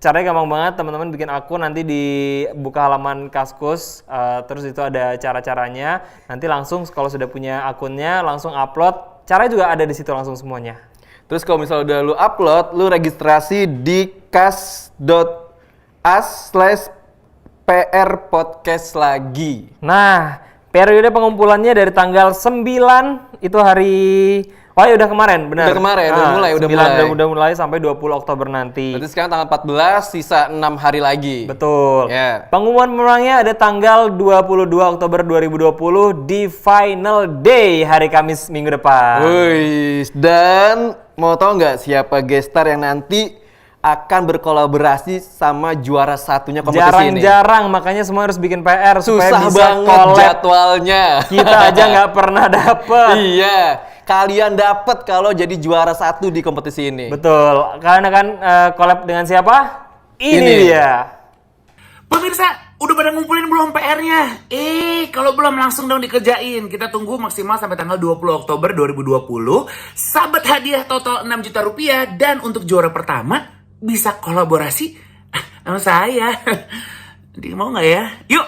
Speaker 2: Caranya gampang banget, teman-teman bikin akun, nanti dibuka halaman Kaskus, terus itu ada cara-caranya. Nanti langsung kalau sudah punya akunnya langsung upload. Caranya juga ada di situ langsung semuanya.
Speaker 3: Terus kalau misalnya udah lu upload, lu registrasi di kas.as/PR podcast lagi.
Speaker 2: Nah, periode pengumpulannya dari tanggal 9 itu hari udah kemarin, benar.
Speaker 3: Udah kemarin,
Speaker 2: udah mulai sampai 20 Oktober nanti.
Speaker 3: Berarti sekarang tanggal 14, sisa 6 hari lagi.
Speaker 2: Betul.
Speaker 3: Yeah.
Speaker 2: Pengumuman pemenangnya ada tanggal 22 Oktober 2020 di final day hari Kamis minggu depan.
Speaker 3: Wih, dan mau tau nggak siapa gestar yang nanti akan berkolaborasi sama juara satunya kompetisi ini?
Speaker 2: Jarang-jarang, makanya semua harus bikin PR supaya
Speaker 3: Susah
Speaker 2: bisa
Speaker 3: banget
Speaker 2: collab.
Speaker 3: jadwalnya.
Speaker 2: Kita aja nggak pernah dapet.
Speaker 3: Iya, kalian dapet kalau jadi juara satu di kompetisi ini.
Speaker 2: Betul. Kalian akan collab dengan siapa? Ini dia.
Speaker 5: Pemirsa, udah pada ngumpulin belum PR-nya? Kalau belum langsung dong dikerjain. Kita tunggu maksimal sampai tanggal 20 Oktober 2020. Sahabat hadiah total 6 juta rupiah. Dan untuk juara pertama bisa kolaborasi sama saya. Jadi mau nggak ya? Yuk,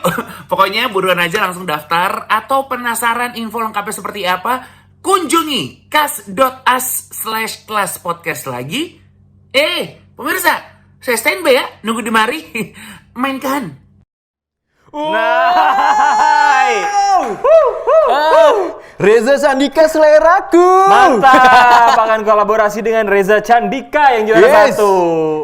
Speaker 5: pokoknya buruan aja langsung daftar. Atau penasaran info lengkapnya seperti apa? Kunjungi kas.as/kelas podcast lagi. Pemirsa, saya standby ya, nunggu di mari. Mainkan.
Speaker 3: Reza Candika seleraku.
Speaker 2: Mantap, akan kolaborasi dengan Reza Candika yang juara satu.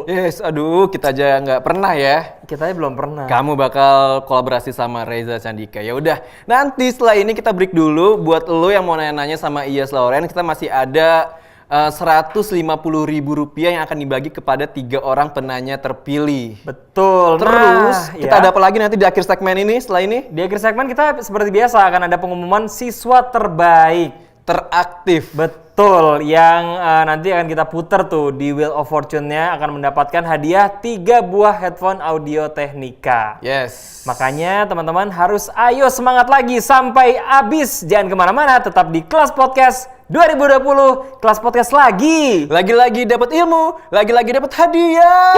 Speaker 3: Yes, aduh kita aja nggak pernah ya.
Speaker 2: Kita aja belum pernah.
Speaker 3: Kamu bakal kolaborasi sama Reza Candika. Ya udah, nanti setelah ini kita break dulu. Buat lo yang mau nanya-nanya sama Iyas Lauren, kita masih ada Rp150.000 yang akan dibagi kepada 3 orang penanya terpilih.
Speaker 2: Betul.
Speaker 3: Terus
Speaker 2: Nah,
Speaker 3: kita ada apa lagi nanti di akhir segmen ini setelah ini?
Speaker 2: Di akhir segmen kita seperti biasa akan ada pengumuman siswa terbaik.
Speaker 3: Teraktif.
Speaker 2: Betul, yang nanti akan kita putar tuh di Wheel of Fortune-nya akan mendapatkan hadiah 3 buah headphone Audio Technica.
Speaker 3: Yes.
Speaker 2: Makanya teman-teman harus ayo semangat lagi sampai habis. Jangan kemana-mana, tetap di Kelas Podcast 2020. Kelas Podcast lagi.
Speaker 3: Lagi-lagi dapat ilmu, lagi-lagi dapat hadiah.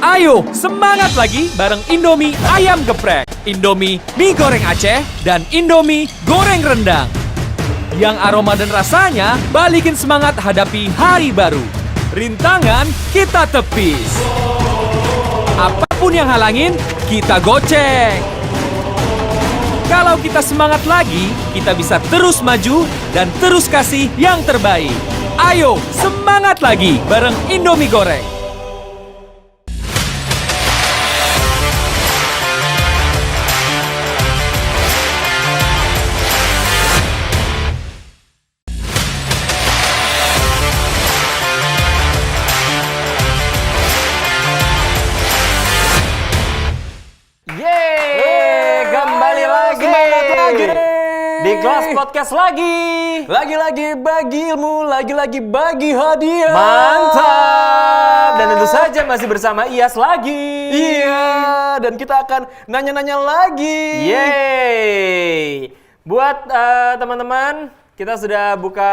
Speaker 1: Ayo, semangat lagi bareng Indomie Ayam Geprek, Indomie Mie Goreng Aceh, dan Indomie Goreng Rendang. Yang aroma dan rasanya balikin semangat hadapi hari baru. Rintangan kita tepis. Apapun yang halangin, kita goceng. Kalau kita semangat lagi, kita bisa terus maju dan terus kasih yang terbaik. Ayo, semangat lagi bareng Indomie Goreng.
Speaker 2: Yeay, kembali lagi.
Speaker 3: Semangat lagi.
Speaker 2: Di Kelas Podcast lagi.
Speaker 3: Lagi-lagi bagi ilmu, lagi-lagi bagi hadiah.
Speaker 2: Mantap. Dan tentu saja masih bersama Iyas lagi.
Speaker 3: Iya, dan kita akan nanya-nanya lagi.
Speaker 2: Yeay. Buat teman-teman, kita sudah buka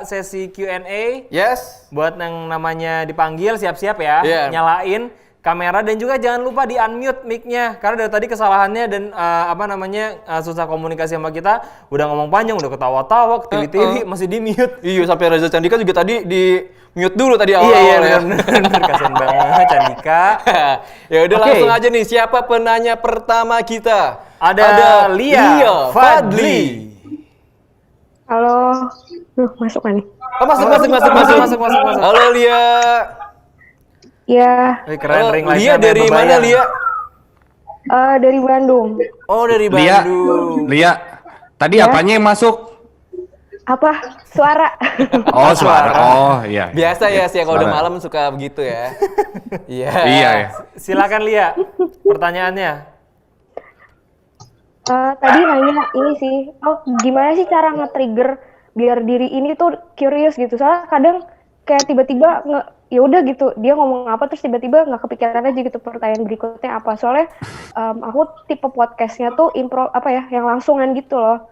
Speaker 2: sesi Q&A.
Speaker 3: Yes.
Speaker 2: Buat yang namanya dipanggil, siap-siap ya.
Speaker 3: Iya.
Speaker 2: Nyalain kamera dan juga jangan lupa di unmute mic-nya. Karena dari tadi kesalahannya dan susah komunikasi sama kita. Udah ngomong panjang, udah ketawa-tawa, TV-TV, masih di mute.
Speaker 3: Iya, sampai Reza Candika juga tadi di mute dulu tadi awal-awal
Speaker 2: Iya,
Speaker 3: ya.
Speaker 2: bener. Kasian banget Candika.
Speaker 3: Ya udah
Speaker 2: Oke.
Speaker 3: langsung aja nih, siapa penanya pertama kita?
Speaker 2: Ada Lia Fadli.
Speaker 6: Halo, masuk kan nih?
Speaker 3: Oh, masuk.
Speaker 2: Masuk.
Speaker 3: Halo Lia.
Speaker 6: Ya,
Speaker 2: Keren ring
Speaker 3: Lia
Speaker 2: light-nya
Speaker 3: dari
Speaker 2: berbayang.
Speaker 3: mana Lia?
Speaker 6: dari Bandung.
Speaker 3: Oh, dari
Speaker 4: Lia,
Speaker 3: Bandung.
Speaker 4: Lia, tadi apanya yang masuk?
Speaker 6: Apa? Suara.
Speaker 4: Oh, suara. Oh, iya.
Speaker 3: Biasa ya sih kalau udah
Speaker 4: Suara.
Speaker 3: malam suka begitu ya. Iya.
Speaker 4: Iya, ya.
Speaker 2: Silakan Lia, pertanyaannya.
Speaker 6: Tadi nanya ini sih, gimana sih cara nge-trigger biar diri ini tuh curious gitu. Soalnya kadang kayak tiba-tiba ya udah gitu, dia ngomong apa terus tiba-tiba nggak kepikiran aja gitu pertanyaan berikutnya apa. Soalnya aku tipe podcastnya tuh yang langsungan gitu loh.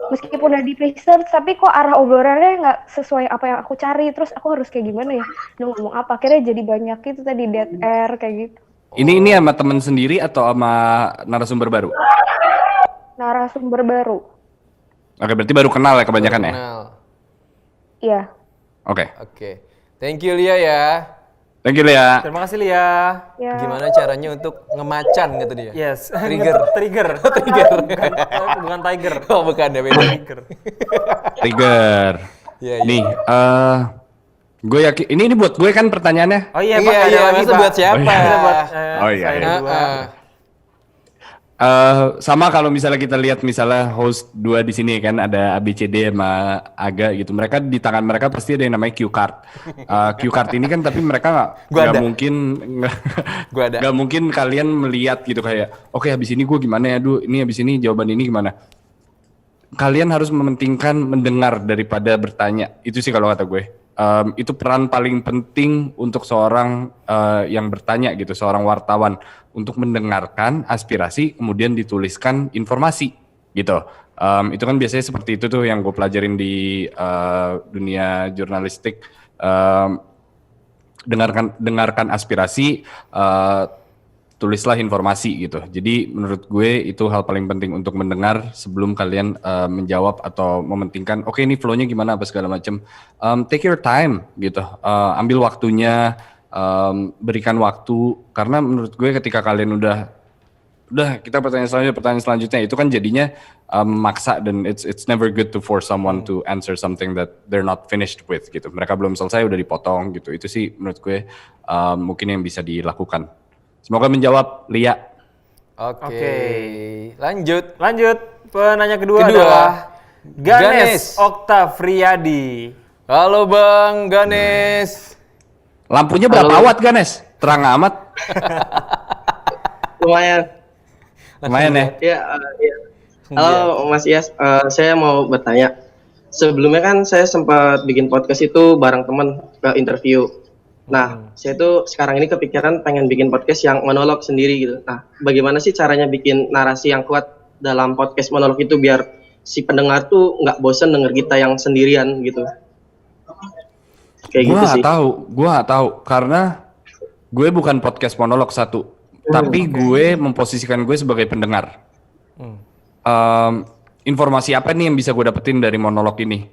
Speaker 6: Meskipun udah di research, tapi kok arah obrolannya nggak sesuai apa yang aku cari. Terus aku harus kayak gimana ya? Dia ngomong apa? Akhirnya jadi banyak itu tadi dead air kayak gitu.
Speaker 4: Ini sama temen sendiri atau sama narasumber baru?
Speaker 6: Narasumber baru.
Speaker 4: Oke, berarti baru kenal ya kebanyakan ya?
Speaker 3: Kenal.
Speaker 6: Iya.
Speaker 4: Oke.
Speaker 3: Oke. Thank you Lia ya.
Speaker 4: Thank you, Lia.
Speaker 2: Terima kasih Lia.
Speaker 6: Ya.
Speaker 3: Gimana caranya untuk ngemacan gitu dia?
Speaker 2: Yes.
Speaker 3: Trigger.
Speaker 2: Trigger. Bukan tiger.
Speaker 3: Oh, bukan ya beda.
Speaker 2: Trigger.
Speaker 4: Trigger.
Speaker 3: Iya, iya.
Speaker 4: Nih, gue yakin ini buat gue kan pertanyaannya.
Speaker 2: Oh iya,
Speaker 3: Iya,
Speaker 2: Pak. Ada
Speaker 3: iya,
Speaker 2: lagi,
Speaker 3: masa
Speaker 2: Pak.
Speaker 3: buat siapa?
Speaker 2: Kita buat
Speaker 4: Oh, iya,
Speaker 2: saya
Speaker 4: iya.
Speaker 2: dua.
Speaker 4: Sama kalau misalnya kita lihat misalnya host dua di sini kan ada ABCD sama Aga gitu. Mereka di tangan mereka pasti ada yang namanya cue card. Cue card ini kan tapi mereka
Speaker 3: Gua
Speaker 4: nggak
Speaker 3: ada.
Speaker 4: mungkin
Speaker 3: Gua ada.
Speaker 4: nggak mungkin kalian melihat gitu kayak oke habis ini gue gimana ya, ini habis ini jawaban ini gimana. Kalian harus mementingkan mendengar daripada bertanya. Itu sih kalau kata gue. Itu peran paling penting untuk seorang yang bertanya gitu, seorang wartawan untuk mendengarkan aspirasi kemudian dituliskan informasi gitu. Itu kan biasanya seperti itu tuh yang gue pelajarin di dunia jurnalistik. Dengarkan aspirasi, tulislah informasi gitu. Jadi menurut gue itu hal paling penting untuk mendengar sebelum kalian menjawab atau mementingkan oke ini flow-nya gimana apa segala macam. Take your time gitu. Ambil waktunya, berikan waktu karena menurut gue ketika kalian udah udah kita pertanyaan selanjutnya itu kan jadinya maksa dan it's never good to force someone to answer something that they're not finished with gitu. Mereka belum selesai udah dipotong gitu. Itu sih menurut gue mungkin yang bisa dilakukan. Semoga menjawab, Lia.
Speaker 3: Oke. Lanjut.
Speaker 2: Penanya kedua adalah Ganes Oktavriadi.
Speaker 3: Halo Bang Ganes.
Speaker 4: Lampunya berapa watt Ganes? Terang amat. Lumayan ya.
Speaker 7: Ya, ya. Halo Mas Iyas, saya mau bertanya. Sebelumnya kan saya sempat bikin podcast itu bareng teman ke interview. Nah, saya tuh sekarang ini kepikiran pengen bikin podcast yang monolog sendiri gitu. Nah, bagaimana sih caranya bikin narasi yang kuat dalam podcast monolog itu biar si pendengar tuh nggak bosen denger kita yang sendirian gitu. Kayak gitu sih.
Speaker 4: Gue nggak tahu karena gue bukan podcast monolog satu. Tapi gue memposisikan gue sebagai pendengar. Informasi apa nih yang bisa gue dapetin dari monolog ini?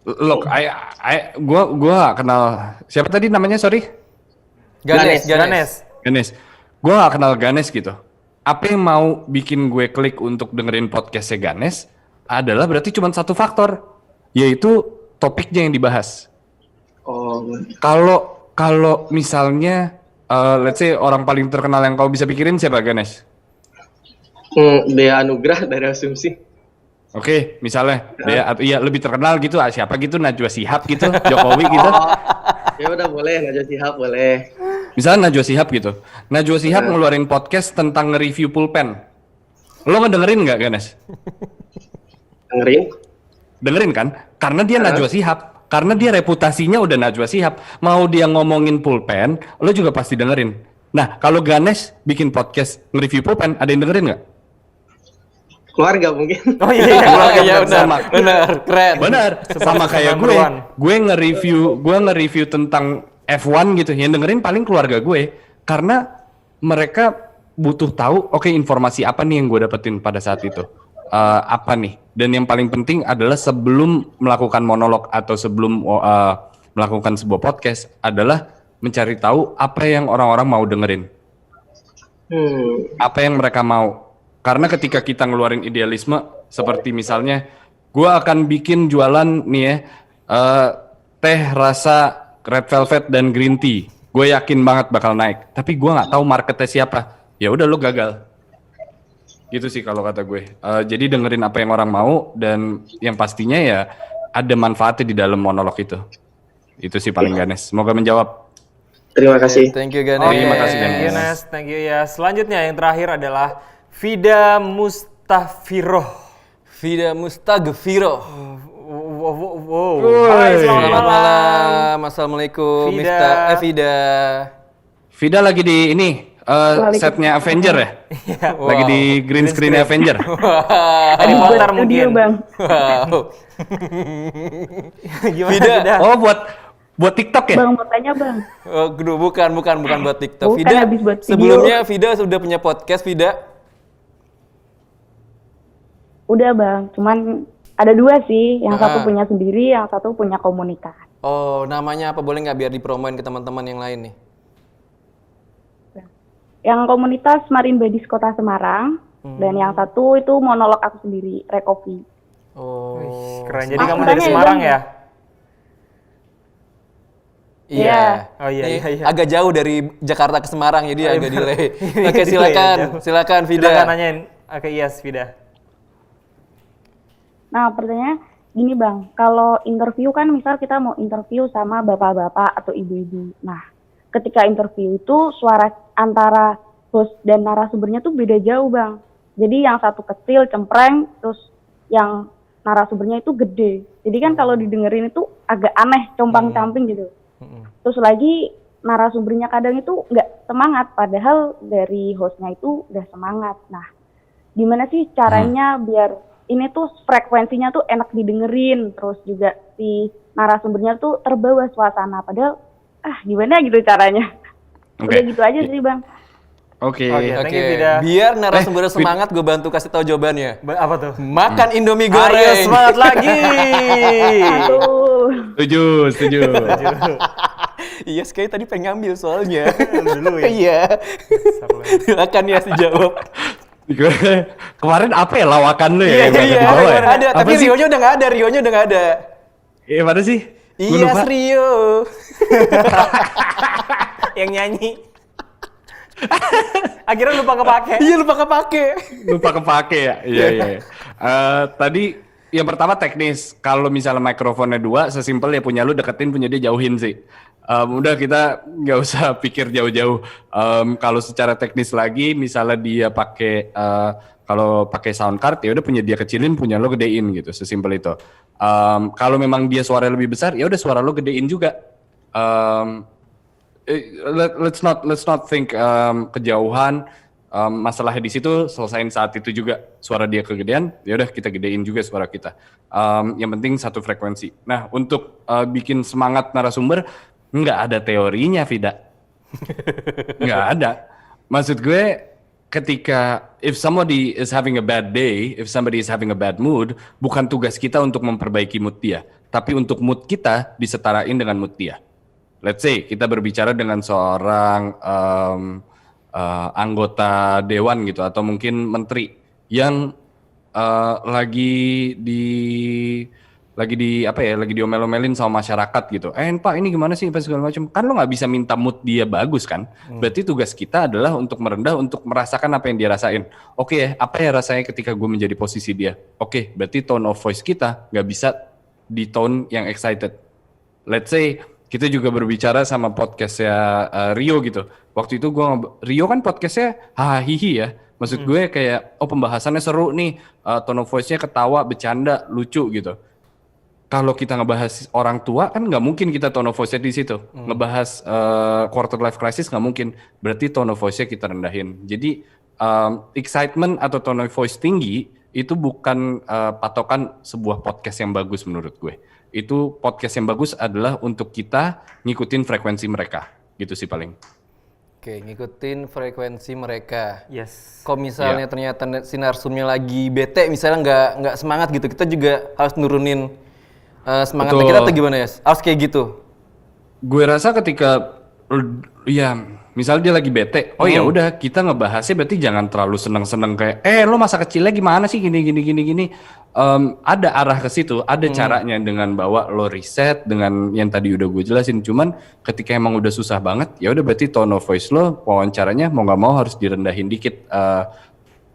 Speaker 4: Look, gue gak kenal siapa tadi namanya, sorry?
Speaker 3: Ganes.
Speaker 4: Gue gak kenal Ganes gitu. Apa yang mau bikin gue klik untuk dengerin podcastnya Ganes adalah berarti cuma satu faktor, yaitu topiknya yang dibahas. Kalau misalnya let's say orang paling terkenal yang kau bisa pikirin siapa Ganes?
Speaker 7: Dea Anugrah dari Asumsi.
Speaker 4: Oke, misalnya Dea, lebih terkenal gitu, siapa gitu, Najwa Shihab gitu, Jokowi gitu.
Speaker 7: Ya udah boleh, Najwa Shihab boleh.
Speaker 4: Misalnya Najwa Shihab gitu. Najwa Shihab ngeluarin podcast tentang nge-review pulpen. Lo ngedengerin nggak Ganes? Dengerin kan? Karena dia Najwa Shihab. Karena dia reputasinya udah Najwa Shihab. Mau dia ngomongin pulpen, lo juga pasti dengerin. Nah, kalau Ganes bikin podcast nge-review pulpen, ada yang dengerin nggak?
Speaker 7: Keluarga mungkin.
Speaker 2: Oh iya,
Speaker 3: benar, keren.
Speaker 4: Benar, sama kayak gue nge-review tentang F1 gitu. Yang dengerin paling keluarga gue. Karena mereka butuh tahu, oke, informasi apa nih yang gue dapetin pada saat itu. Apa nih? Dan yang paling penting adalah sebelum melakukan monolog atau sebelum melakukan sebuah podcast adalah mencari tahu apa yang orang-orang mau dengerin. Apa yang mereka mau. Karena ketika kita ngeluarin idealisme, seperti misalnya, gue akan bikin jualan nih ya, teh rasa red velvet dan green tea. Gue yakin banget bakal naik. Tapi gue nggak tahu marketnya siapa. Ya udah lo gagal. Gitu sih kalau kata gue. Jadi dengerin apa yang orang mau dan yang pastinya ya ada manfaatnya di dalam monolog itu. Itu sih paling Ganes. Semoga menjawab.
Speaker 7: Terima kasih.
Speaker 3: Thank you Ganes.
Speaker 4: Terima kasih
Speaker 2: Ganes. Thank you ya. Selanjutnya yang terakhir adalah Vida Mustafiroh. Wow. Hai,
Speaker 3: Selamat malam. Assalamualaikum.
Speaker 2: Vida.
Speaker 3: Vida.
Speaker 4: Vida lagi di ini setnya Avenger ya? Lagi di green screen Avenger.
Speaker 2: Harry Potter mungkin.
Speaker 6: Bang.
Speaker 3: Wow.
Speaker 2: Gimana
Speaker 3: Vida.
Speaker 4: Oh, buat TikTok ya?
Speaker 6: Bang, mau tanya Bang.
Speaker 3: Oh, bukan buat TikTok.
Speaker 6: Bukan,
Speaker 3: Vida,
Speaker 6: habis buat video.
Speaker 3: sebelumnya Vida sudah punya podcast, Vida?
Speaker 6: Udah Bang, cuman ada dua sih. Yang satu punya sendiri, yang satu punya komunitas.
Speaker 3: Oh, namanya apa? Boleh nggak biar dipromoin ke teman-teman yang lain nih?
Speaker 6: Yang komunitas Marine Badis Kota Semarang. Dan yang satu itu monolog aku sendiri, Rekopi.
Speaker 3: Oh,
Speaker 2: keren. Jadi kamu dari Semarang ya?
Speaker 3: Iya.
Speaker 2: Oh iya.
Speaker 3: Agak jauh dari Jakarta ke Semarang, jadi agak delay. Oke, silakan Vida.
Speaker 2: Silakan nanyain ke Iyas, Vida.
Speaker 6: Nah, pertanyaannya gini Bang, kalau interview kan misal kita mau interview sama bapak-bapak atau ibu-ibu. Nah, ketika interview itu suara antara host dan narasumbernya tuh beda jauh Bang. Jadi yang satu kecil, cempreng, terus yang narasumbernya itu gede. Jadi kan kalau didengerin itu agak aneh, compang-camping gitu. Terus lagi narasumbernya kadang itu nggak semangat, padahal dari hostnya itu udah semangat. Nah, gimana sih caranya biar ini tuh frekuensinya tuh enak didengerin, terus juga si narasumbernya tuh terbawa suasana, padahal gimana gitu caranya. Udah gitu aja sih Bang.
Speaker 4: Oke.
Speaker 2: Thank you, Vida.
Speaker 3: Biar narasumber semangat, gue bantu kasih tahu jawabannya.
Speaker 2: Apa tuh?
Speaker 3: Makan Indomie
Speaker 2: Ayo
Speaker 3: goreng.
Speaker 2: semangat lagi.
Speaker 6: Aduh.
Speaker 4: Setuju.
Speaker 3: Iya, sekali tadi pengen ngambil soalnya.
Speaker 2: Dulu ya?
Speaker 3: Iya. Silakan ya dijawab.
Speaker 4: Kemarin apa ya lawakan lu ya?
Speaker 3: Iya,
Speaker 4: yang
Speaker 3: iya,
Speaker 4: di bawah ya?
Speaker 3: ada.
Speaker 4: Apa
Speaker 3: Tapi
Speaker 4: sih?
Speaker 3: Rio-nya udah nggak ada,
Speaker 4: Iya, mana sih? Gua
Speaker 3: Iya,
Speaker 4: lupa.
Speaker 3: Rio.
Speaker 2: Yang nyanyi. Akhirnya lupa kepake.
Speaker 3: Iya, lupa kepake.
Speaker 4: Lupa kepake ya? Iya, iya. Tadi yang pertama teknis. Kalau misalnya mikrofonnya 2, sesimpel ya punya lu deketin, punya dia jauhin sih. Udah kita nggak usah pikir jauh-jauh. Kalau secara teknis lagi, misalnya dia pakai kalau pakai sound card ya udah punya dia kecilin, punya lo gedein gitu, sesimpel itu. Kalau memang dia suara lebih besar, ya udah suara lo gedein juga. Let's not think kejauhan. Masalahnya di situ selesain saat itu juga. Suara dia kegedean, ya udah kita gedein juga suara kita. Yang penting satu frekuensi. Nah, untuk bikin semangat narasumber nggak ada teorinya, Vida. Nggak ada. Maksud gue ketika if somebody is having a bad day, if somebody is having a bad mood, bukan tugas kita untuk memperbaiki mood dia, tapi untuk mood kita disetarain dengan mood dia. Let's say kita berbicara dengan seorang anggota dewan gitu atau mungkin menteri yang lagi diomel-omelin sama masyarakat gitu. Pak ini gimana sih segala macam. Kan lo nggak bisa minta mood dia bagus kan. Berarti tugas kita adalah untuk merendah, untuk merasakan apa yang dia rasain. Oke, apa ya rasanya ketika gue menjadi posisi dia. Oke, berarti tone of voice kita nggak bisa di tone yang excited. Let's say kita juga berbicara sama podcastnya Rio gitu. Waktu itu Rio kan podcastnya hahihi ya. Maksud gue kayak pembahasannya seru nih, tone of voice-nya ketawa, bercanda, lucu gitu. Kalau kita ngebahas orang tua kan nggak mungkin kita tone of voice-nya di situ. Ngebahas quarter life crisis nggak mungkin. Berarti tone of voice-nya kita rendahin. Jadi excitement atau tone of voice tinggi itu bukan patokan sebuah podcast yang bagus menurut gue. Itu podcast yang bagus adalah untuk kita ngikutin frekuensi mereka. Gitu sih paling.
Speaker 3: Oke, ngikutin frekuensi mereka.
Speaker 2: Yes.
Speaker 3: Kalau misalnya ternyata si narsumnya lagi bete, misalnya nggak semangat gitu, kita juga harus nurunin semangatnya
Speaker 4: Betul.
Speaker 3: kita atau gimana ya? Harus kayak gitu.
Speaker 4: Gue rasa ketika ya misalnya dia lagi bete, ya udah kita ngebahasnya berarti jangan terlalu seneng-seneng kayak lo masa kecilnya gimana sih gini. Ada arah ke situ, ada caranya dengan bawa lo riset dengan yang tadi udah gue jelasin. Cuman ketika emang udah susah banget, ya udah berarti tone of voice lo wawancaranya mau nggak mau harus direndahin dikit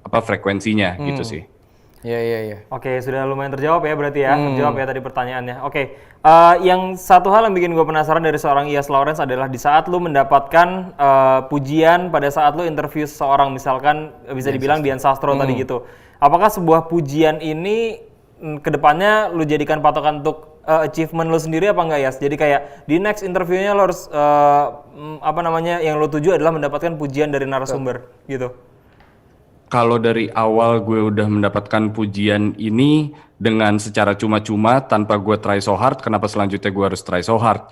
Speaker 4: frekuensinya gitu sih.
Speaker 3: Iya.
Speaker 2: Oke, sudah lumayan terjawab ya berarti ya. Terjawab ya tadi pertanyaannya. Oke, yang satu hal yang bikin gue penasaran dari seorang Iyas Lawrence adalah di saat lu mendapatkan pujian pada saat lu interview seseorang, misalkan bisa dibilang Dian Sastro tadi gitu. Apakah sebuah pujian ini kedepannya lu jadikan patokan untuk achievement lu sendiri apa enggak, Yas? Jadi kayak di next interviewnya lu harus yang lu tuju adalah mendapatkan pujian dari narasumber gitu.
Speaker 4: Kalau dari awal gue udah mendapatkan pujian ini dengan secara cuma-cuma tanpa gue try so hard, kenapa selanjutnya gue harus try so hard?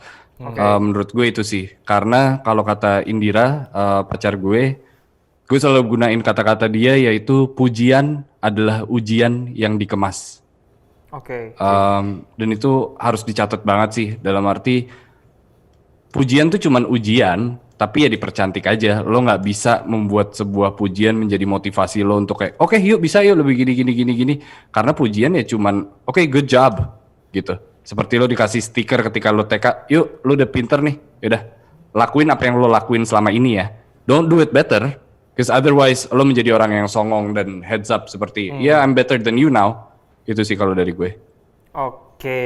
Speaker 4: Menurut gue itu sih, karena kalau kata Indira, pacar gue selalu gunain kata-kata dia yaitu pujian adalah ujian yang dikemas. Dan itu harus dicatat banget sih, dalam arti pujian tuh cuman ujian, tapi ya dipercantik aja. Lo nggak bisa membuat sebuah pujian menjadi motivasi lo untuk kayak oke, yuk bisa yuk lebih gini. Karena pujian ya cuman oke, good job gitu. Seperti lo dikasih stiker ketika lo TK, yuk lo udah pinter nih, yaudah lakuin apa yang lo lakuin selama ini ya. Don't do it better, because otherwise lo menjadi orang yang songong dan heads up seperti I'm better than you now. Itu sih kalau dari gue.
Speaker 2: Oke.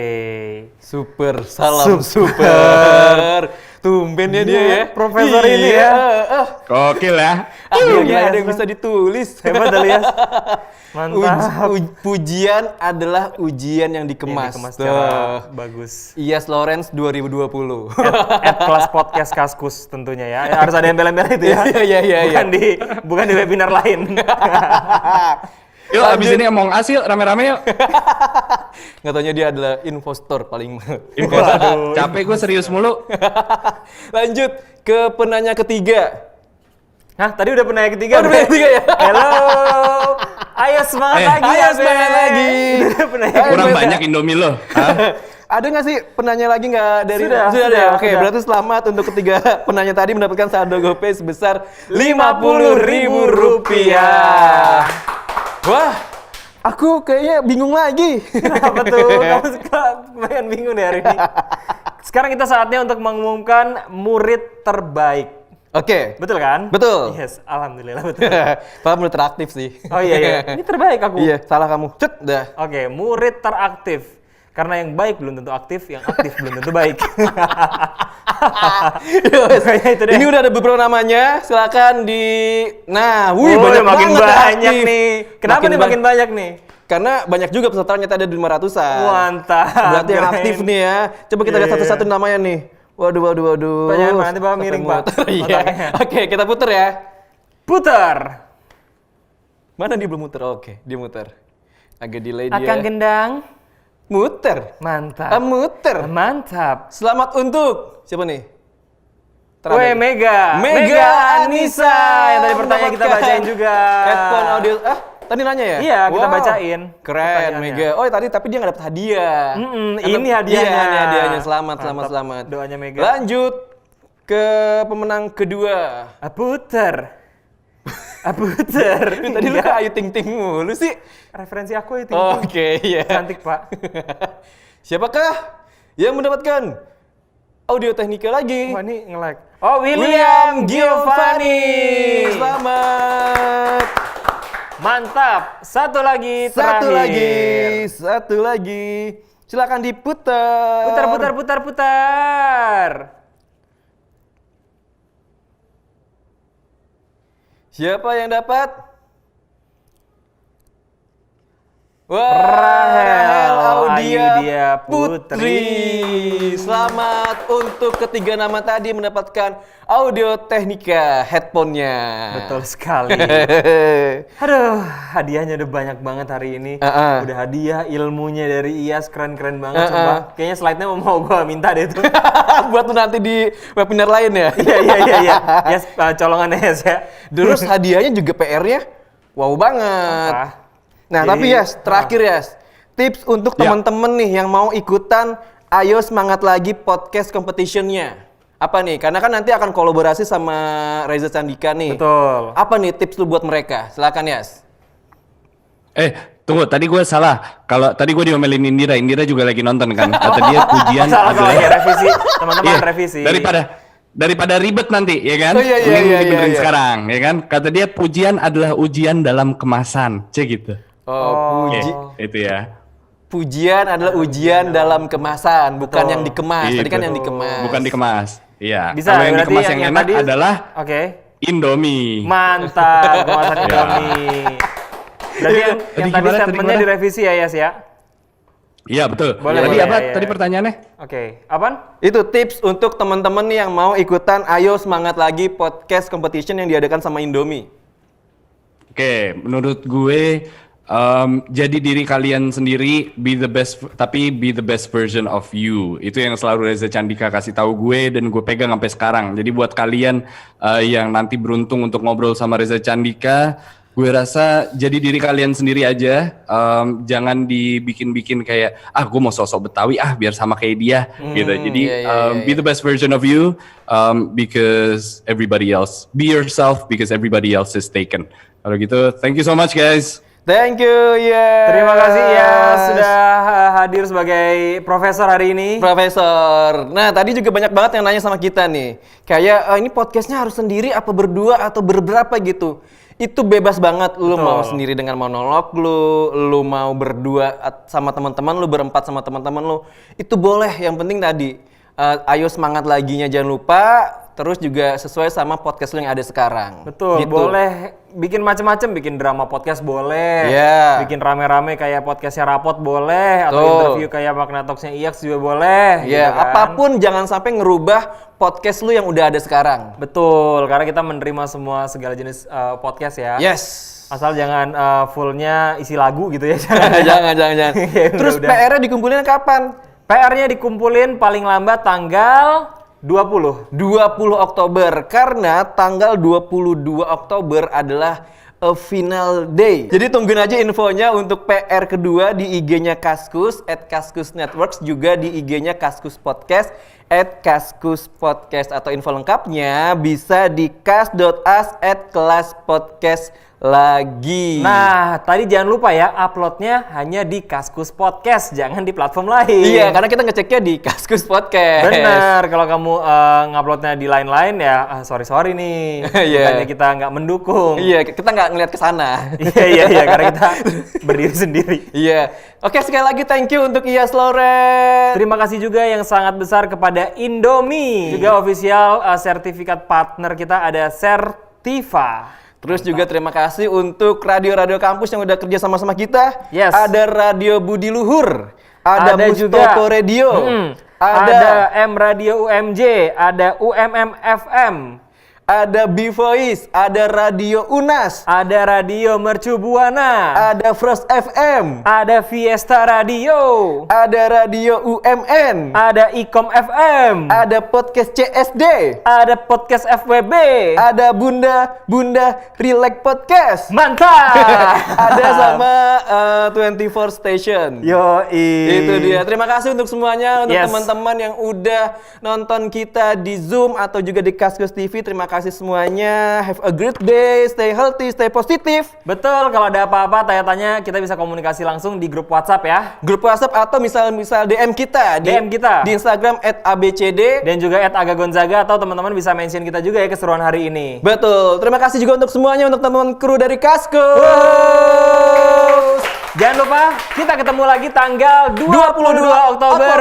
Speaker 3: Super, salam super. Tumben ya dia ya.
Speaker 2: Profesor ini ya.
Speaker 4: Gokil ya.
Speaker 3: Akhirnya ada yang bisa ditulis.
Speaker 2: Hebat Alias. Mantap.
Speaker 3: Pujian adalah ujian yang dikemas.
Speaker 2: Secara bagus.
Speaker 3: Iyas Lawrence 2020.
Speaker 2: At kelas podcast Kaskus tentunya ya. Harus ada embel-embel itu ya.
Speaker 3: Iya.
Speaker 2: Bukan di webinar lain.
Speaker 4: Yuk abis ini Among Us yuk, rame-rame yuk.
Speaker 3: Nggak taunya dia adalah impostor paling.
Speaker 4: Aduh, capek gue serius mulu.
Speaker 3: Lanjut ke penanya ketiga.
Speaker 2: Hah, tadi udah penanya ketiga.
Speaker 3: Udah penanya ketiga ya?
Speaker 2: Halo. Ayo semangat lagi.
Speaker 3: Ayo semangat lagi.
Speaker 2: Udah penanya
Speaker 4: Kurang banyak Indomie lo.
Speaker 3: Ada nggak sih penanya lagi nggak dari
Speaker 2: Sudah,
Speaker 3: ada. Oke,
Speaker 2: sudah.
Speaker 3: berarti selamat untuk ketiga penanya tadi mendapatkan saldo GoPay sebesar Rp50.000. Wah, aku kayaknya bingung lagi.
Speaker 2: Apa tuh? Kamu suka lumayan bingung deh hari ini. Sekarang kita saatnya untuk mengumumkan murid terbaik.
Speaker 3: Oke,
Speaker 2: Betul kan?
Speaker 3: betul.
Speaker 2: Yes, alhamdulillah betul.
Speaker 3: Pak murid teraktif sih.
Speaker 2: Oh iya. Ini terbaik aku.
Speaker 3: Iya, salah kamu. Cet, dah.
Speaker 2: Oke, murid teraktif. Karena yang baik belum tentu aktif, yang aktif belum tentu baik. Kayaknya itu deh.
Speaker 3: Ini udah ada beberapa namanya. Silakan di. Nah, wih
Speaker 2: Oh,
Speaker 3: banyak
Speaker 2: makin
Speaker 3: banget
Speaker 2: banyak
Speaker 3: aktif.
Speaker 2: nih. Kenapa nih makin banyak nih?
Speaker 3: Karena banyak juga pesertanya tadi ada 500-an.
Speaker 2: Mantap.
Speaker 3: Berarti yang
Speaker 2: keren.
Speaker 3: aktif nih ya. Coba kita lihat
Speaker 2: Iya.
Speaker 3: satu-satu namanya nih. Waduh.
Speaker 2: Pak, jangan, Pak. Nanti Bapak
Speaker 3: Sampai
Speaker 2: miring, Pak.
Speaker 3: muter. Iya.
Speaker 2: Otaknya.
Speaker 3: Oke, kita puter ya.
Speaker 2: Putar.
Speaker 3: Mana dia belum muter? Oke, dia muter. Agak delay dia.
Speaker 2: Akan gendang.
Speaker 3: Muter.
Speaker 2: Mantap.
Speaker 3: Muter.
Speaker 2: Mantap.
Speaker 3: Selamat untuk siapa nih?
Speaker 2: Weh, Mega Anissa yang tadi pertanyaan kita bacain juga.
Speaker 3: Headphone audio. Tadi nanya ya?
Speaker 2: Iya, kita
Speaker 3: Wow.
Speaker 2: bacain
Speaker 3: Keren,
Speaker 2: pertanyaannya.
Speaker 3: Mega. Oh, tadi tapi dia nggak dapat hadiah.
Speaker 2: Ini hadiahnya.
Speaker 3: Iya, ini hadiahnya. Selamat.
Speaker 2: Mantap. Doanya Mega.
Speaker 3: Lanjut ke pemenang kedua.
Speaker 2: Puter.
Speaker 3: Tadi lu ke Ayu Ting Ting mulu sih.
Speaker 2: Referensi aku itu.
Speaker 3: Oke, iya.
Speaker 2: Cantik, Pak.
Speaker 3: Siapakah yang mendapatkan audio teknika lagi?
Speaker 2: Wah, ini nge-lag. Oh, William Giovanni.
Speaker 3: Selamat.
Speaker 2: Mantap. Satu lagi
Speaker 3: Satu
Speaker 2: terakhir.
Speaker 3: lagi. Silakan diputar.
Speaker 2: Putar.
Speaker 3: Siapa yang dapat?
Speaker 2: Rahel
Speaker 3: Audia
Speaker 2: Ayudia Putri.
Speaker 3: Selamat untuk ketiga nama tadi mendapatkan audio teknika headphone-nya.
Speaker 2: Betul sekali. Aduh, hadiahnya udah banyak banget hari ini. Udah hadiah ilmunya dari IAS, keren-keren banget. Coba. Kayaknya slide-nya mau gua minta deh tuh.
Speaker 3: Buat tuh nanti di webinar lain ya.
Speaker 2: Iya. Yes, colongan Yes ya.
Speaker 3: Terus hadiahnya juga PR-nya wow banget.
Speaker 2: Apa?
Speaker 3: Nah,
Speaker 2: Jadi,
Speaker 3: tapi Yas, terakhir Yas, tips untuk teman-teman nih yang mau ikutan Ayo Semangat Lagi podcast competition-nya. Apa nih? Karena kan nanti akan kolaborasi sama Reza Candika nih.
Speaker 2: Betul.
Speaker 3: Apa nih tips lu buat mereka? Silakan Yas.
Speaker 4: Tunggu, tadi gue salah. Kalau tadi gue diomelin Indira juga lagi nonton kan. Kata dia pujian
Speaker 2: Salah
Speaker 4: adalah
Speaker 2: ya, revisi. Teman-teman
Speaker 4: Iya,
Speaker 2: revisi.
Speaker 4: daripada ribet nanti, ya kan?
Speaker 3: Oh, iya,
Speaker 4: Mending dibenerin
Speaker 3: iya.
Speaker 4: sekarang, ya kan? Kata dia pujian adalah ujian dalam kemasan, gitu. Oke, itu ya.
Speaker 3: Pujian adalah ujian dalam kemasan, bukan yang dikemas. Tadi kan
Speaker 4: Gitu.
Speaker 3: yang dikemas.
Speaker 4: Bukan dikemas. Iya.
Speaker 2: Bisa,
Speaker 4: Kalau yang
Speaker 2: berarti
Speaker 4: dikemas yang enak
Speaker 2: tadi-
Speaker 4: adalah
Speaker 2: Oke.
Speaker 4: Indomie.
Speaker 2: Mantap, kemasan Indomie. Berarti yang
Speaker 4: Tadi
Speaker 2: tadi
Speaker 4: gimana,
Speaker 2: statementnya
Speaker 4: tadi
Speaker 2: direvisi ya, Yes ya?
Speaker 4: Iya, betul.
Speaker 2: Boleh,
Speaker 4: Tadi
Speaker 2: boleh,
Speaker 4: apa?
Speaker 2: iya,
Speaker 4: Tadi
Speaker 2: iya.
Speaker 4: pertanyaannya?
Speaker 2: Oke. Apaan?
Speaker 3: Itu tips untuk teman-teman nih yang mau ikutan Ayo Semangat Lagi podcast competition yang diadakan sama Indomie.
Speaker 4: Oke, menurut gue jadi diri kalian sendiri, be the best version of you. Itu yang selalu Reza Candika kasih tahu gue dan gue pegang sampai sekarang. Jadi buat kalian yang nanti beruntung untuk ngobrol sama Reza Candika, gue rasa jadi diri kalian sendiri aja. Jangan dibikin-bikin kayak gue mau sosok Betawi biar sama kayak dia gitu. Jadi be the best version of you because everybody else. Be yourself because everybody else is taken. Kalau gitu, thank you so much guys.
Speaker 3: Thank you, ya.
Speaker 2: Terima kasih ya sudah hadir sebagai profesor hari ini.
Speaker 3: Profesor. Nah, tadi juga banyak banget yang nanya sama kita nih. Kayak ini podcastnya harus sendiri apa berdua atau berberapa gitu. Itu bebas banget. Lu
Speaker 2: Betul.
Speaker 3: mau sendiri dengan monolog lu mau berdua sama teman-teman lu, berempat sama teman-teman lu. Itu boleh. Yang penting tadi ayo semangat laginya jangan lupa. Terus juga sesuai sama podcast lu yang ada sekarang.
Speaker 2: Betul,
Speaker 3: Gitu.
Speaker 2: boleh bikin macam-macam, bikin drama podcast boleh,
Speaker 3: Iya.
Speaker 2: bikin rame-rame kayak podcastnya Rapot boleh, atau
Speaker 3: Tuh.
Speaker 2: interview kayak Magna Talks-nya IAX juga boleh.
Speaker 3: Ya,
Speaker 2: gitu kan.
Speaker 3: apapun jangan sampai ngerubah podcast lu yang udah ada sekarang.
Speaker 2: Betul, karena kita menerima semua segala jenis podcast ya.
Speaker 3: Yes.
Speaker 2: Asal jangan fullnya isi lagu gitu ya.
Speaker 3: jangan.
Speaker 2: Ya,
Speaker 3: Terus
Speaker 2: udah.
Speaker 3: PR-nya dikumpulin kapan?
Speaker 2: PR-nya dikumpulin paling lambat tanggal 20.
Speaker 3: 20 Oktober, karena tanggal 22 Oktober adalah a final day. Jadi tungguin aja infonya untuk PR kedua di IG-nya Kaskus @kaskusnetworks, juga di IG-nya Kaskus Podcast @kaskuspodcast, atau info lengkapnya bisa di kas.as@kelaspodcast lagi.
Speaker 2: Nah, tadi jangan lupa ya, uploadnya hanya di Kaskus Podcast, jangan di platform lain.
Speaker 3: Iya, karena kita ngeceknya di Kaskus Podcast.
Speaker 2: Bener, kalau kamu nguploadnya di lain-lain ya, sorry nih,
Speaker 3: Iya.
Speaker 2: bukannya kita nggak mendukung.
Speaker 3: Iya, kita nggak ngeliat ke sana.
Speaker 2: Iya, karena kita berdiri sendiri.
Speaker 3: Iya. Oke, sekali lagi thank you untuk Iyas Loren.
Speaker 2: Terima kasih juga yang sangat besar kepada Indomie. Juga official sertifikat partner kita ada Sertiva.
Speaker 3: Terus juga terima kasih untuk radio-radio kampus yang udah kerja sama-sama kita.
Speaker 2: Yes.
Speaker 3: Ada Radio Budi Luhur, ada
Speaker 2: juga
Speaker 3: Mustoko Radio,
Speaker 2: ada M Radio UMJ, ada UMM FM,
Speaker 3: ada B-Voice, ada Radio Unas,
Speaker 2: ada Radio Mercu Buana,
Speaker 3: ada Frost FM,
Speaker 2: ada Fiesta Radio,
Speaker 3: ada Radio UMN,
Speaker 2: ada Ikom FM,
Speaker 3: ada Podcast CSD,
Speaker 2: ada Podcast FWB.
Speaker 3: ada Bunda Relax Podcast,
Speaker 2: Mantap.
Speaker 3: ada sama 24 Station. Itu dia. Terima kasih untuk semuanya, untuk
Speaker 2: Yes.
Speaker 3: teman-teman yang udah nonton kita di Zoom atau juga di Kaskus TV. Terima kasih semuanya. Have a great day. Stay healthy, stay positif.
Speaker 2: Betul, kalau ada apa-apa tanya-tanya kita bisa komunikasi langsung di grup WhatsApp ya.
Speaker 3: Grup WhatsApp atau misal DM kita
Speaker 2: DM kita.
Speaker 3: di Instagram @abcd.
Speaker 2: Dan juga @agagonzaga, atau teman-teman bisa mention kita juga ya keseruan hari ini.
Speaker 3: Betul. Terima kasih juga untuk semuanya, untuk teman-teman kru dari Kaskus.
Speaker 2: Jangan lupa kita ketemu lagi tanggal 22 Oktober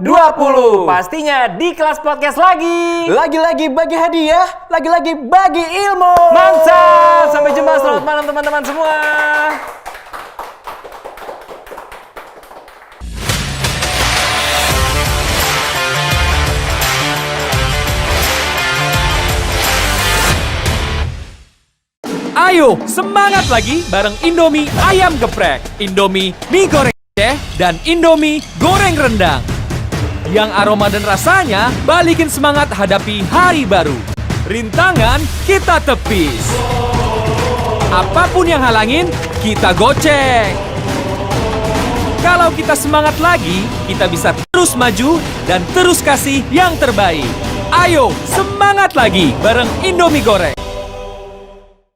Speaker 2: 2020. Pastinya di Kelas Podcast lagi.
Speaker 3: Lagi-lagi bagi hadiah, lagi-lagi bagi ilmu.
Speaker 2: Mantap. Sampai jumpa, selamat malam teman-teman semua.
Speaker 1: Ayo, semangat lagi bareng Indomie Ayam Geprek, Indomie Mie Goreng Aceh, dan Indomie Goreng Rendang. Yang aroma dan rasanya balikin semangat hadapi hari baru. Rintangan kita tepis. Apapun yang halangin, kita goceng. Kalau kita semangat lagi, kita bisa terus maju dan terus kasih yang terbaik. Ayo, semangat lagi bareng Indomie Goreng.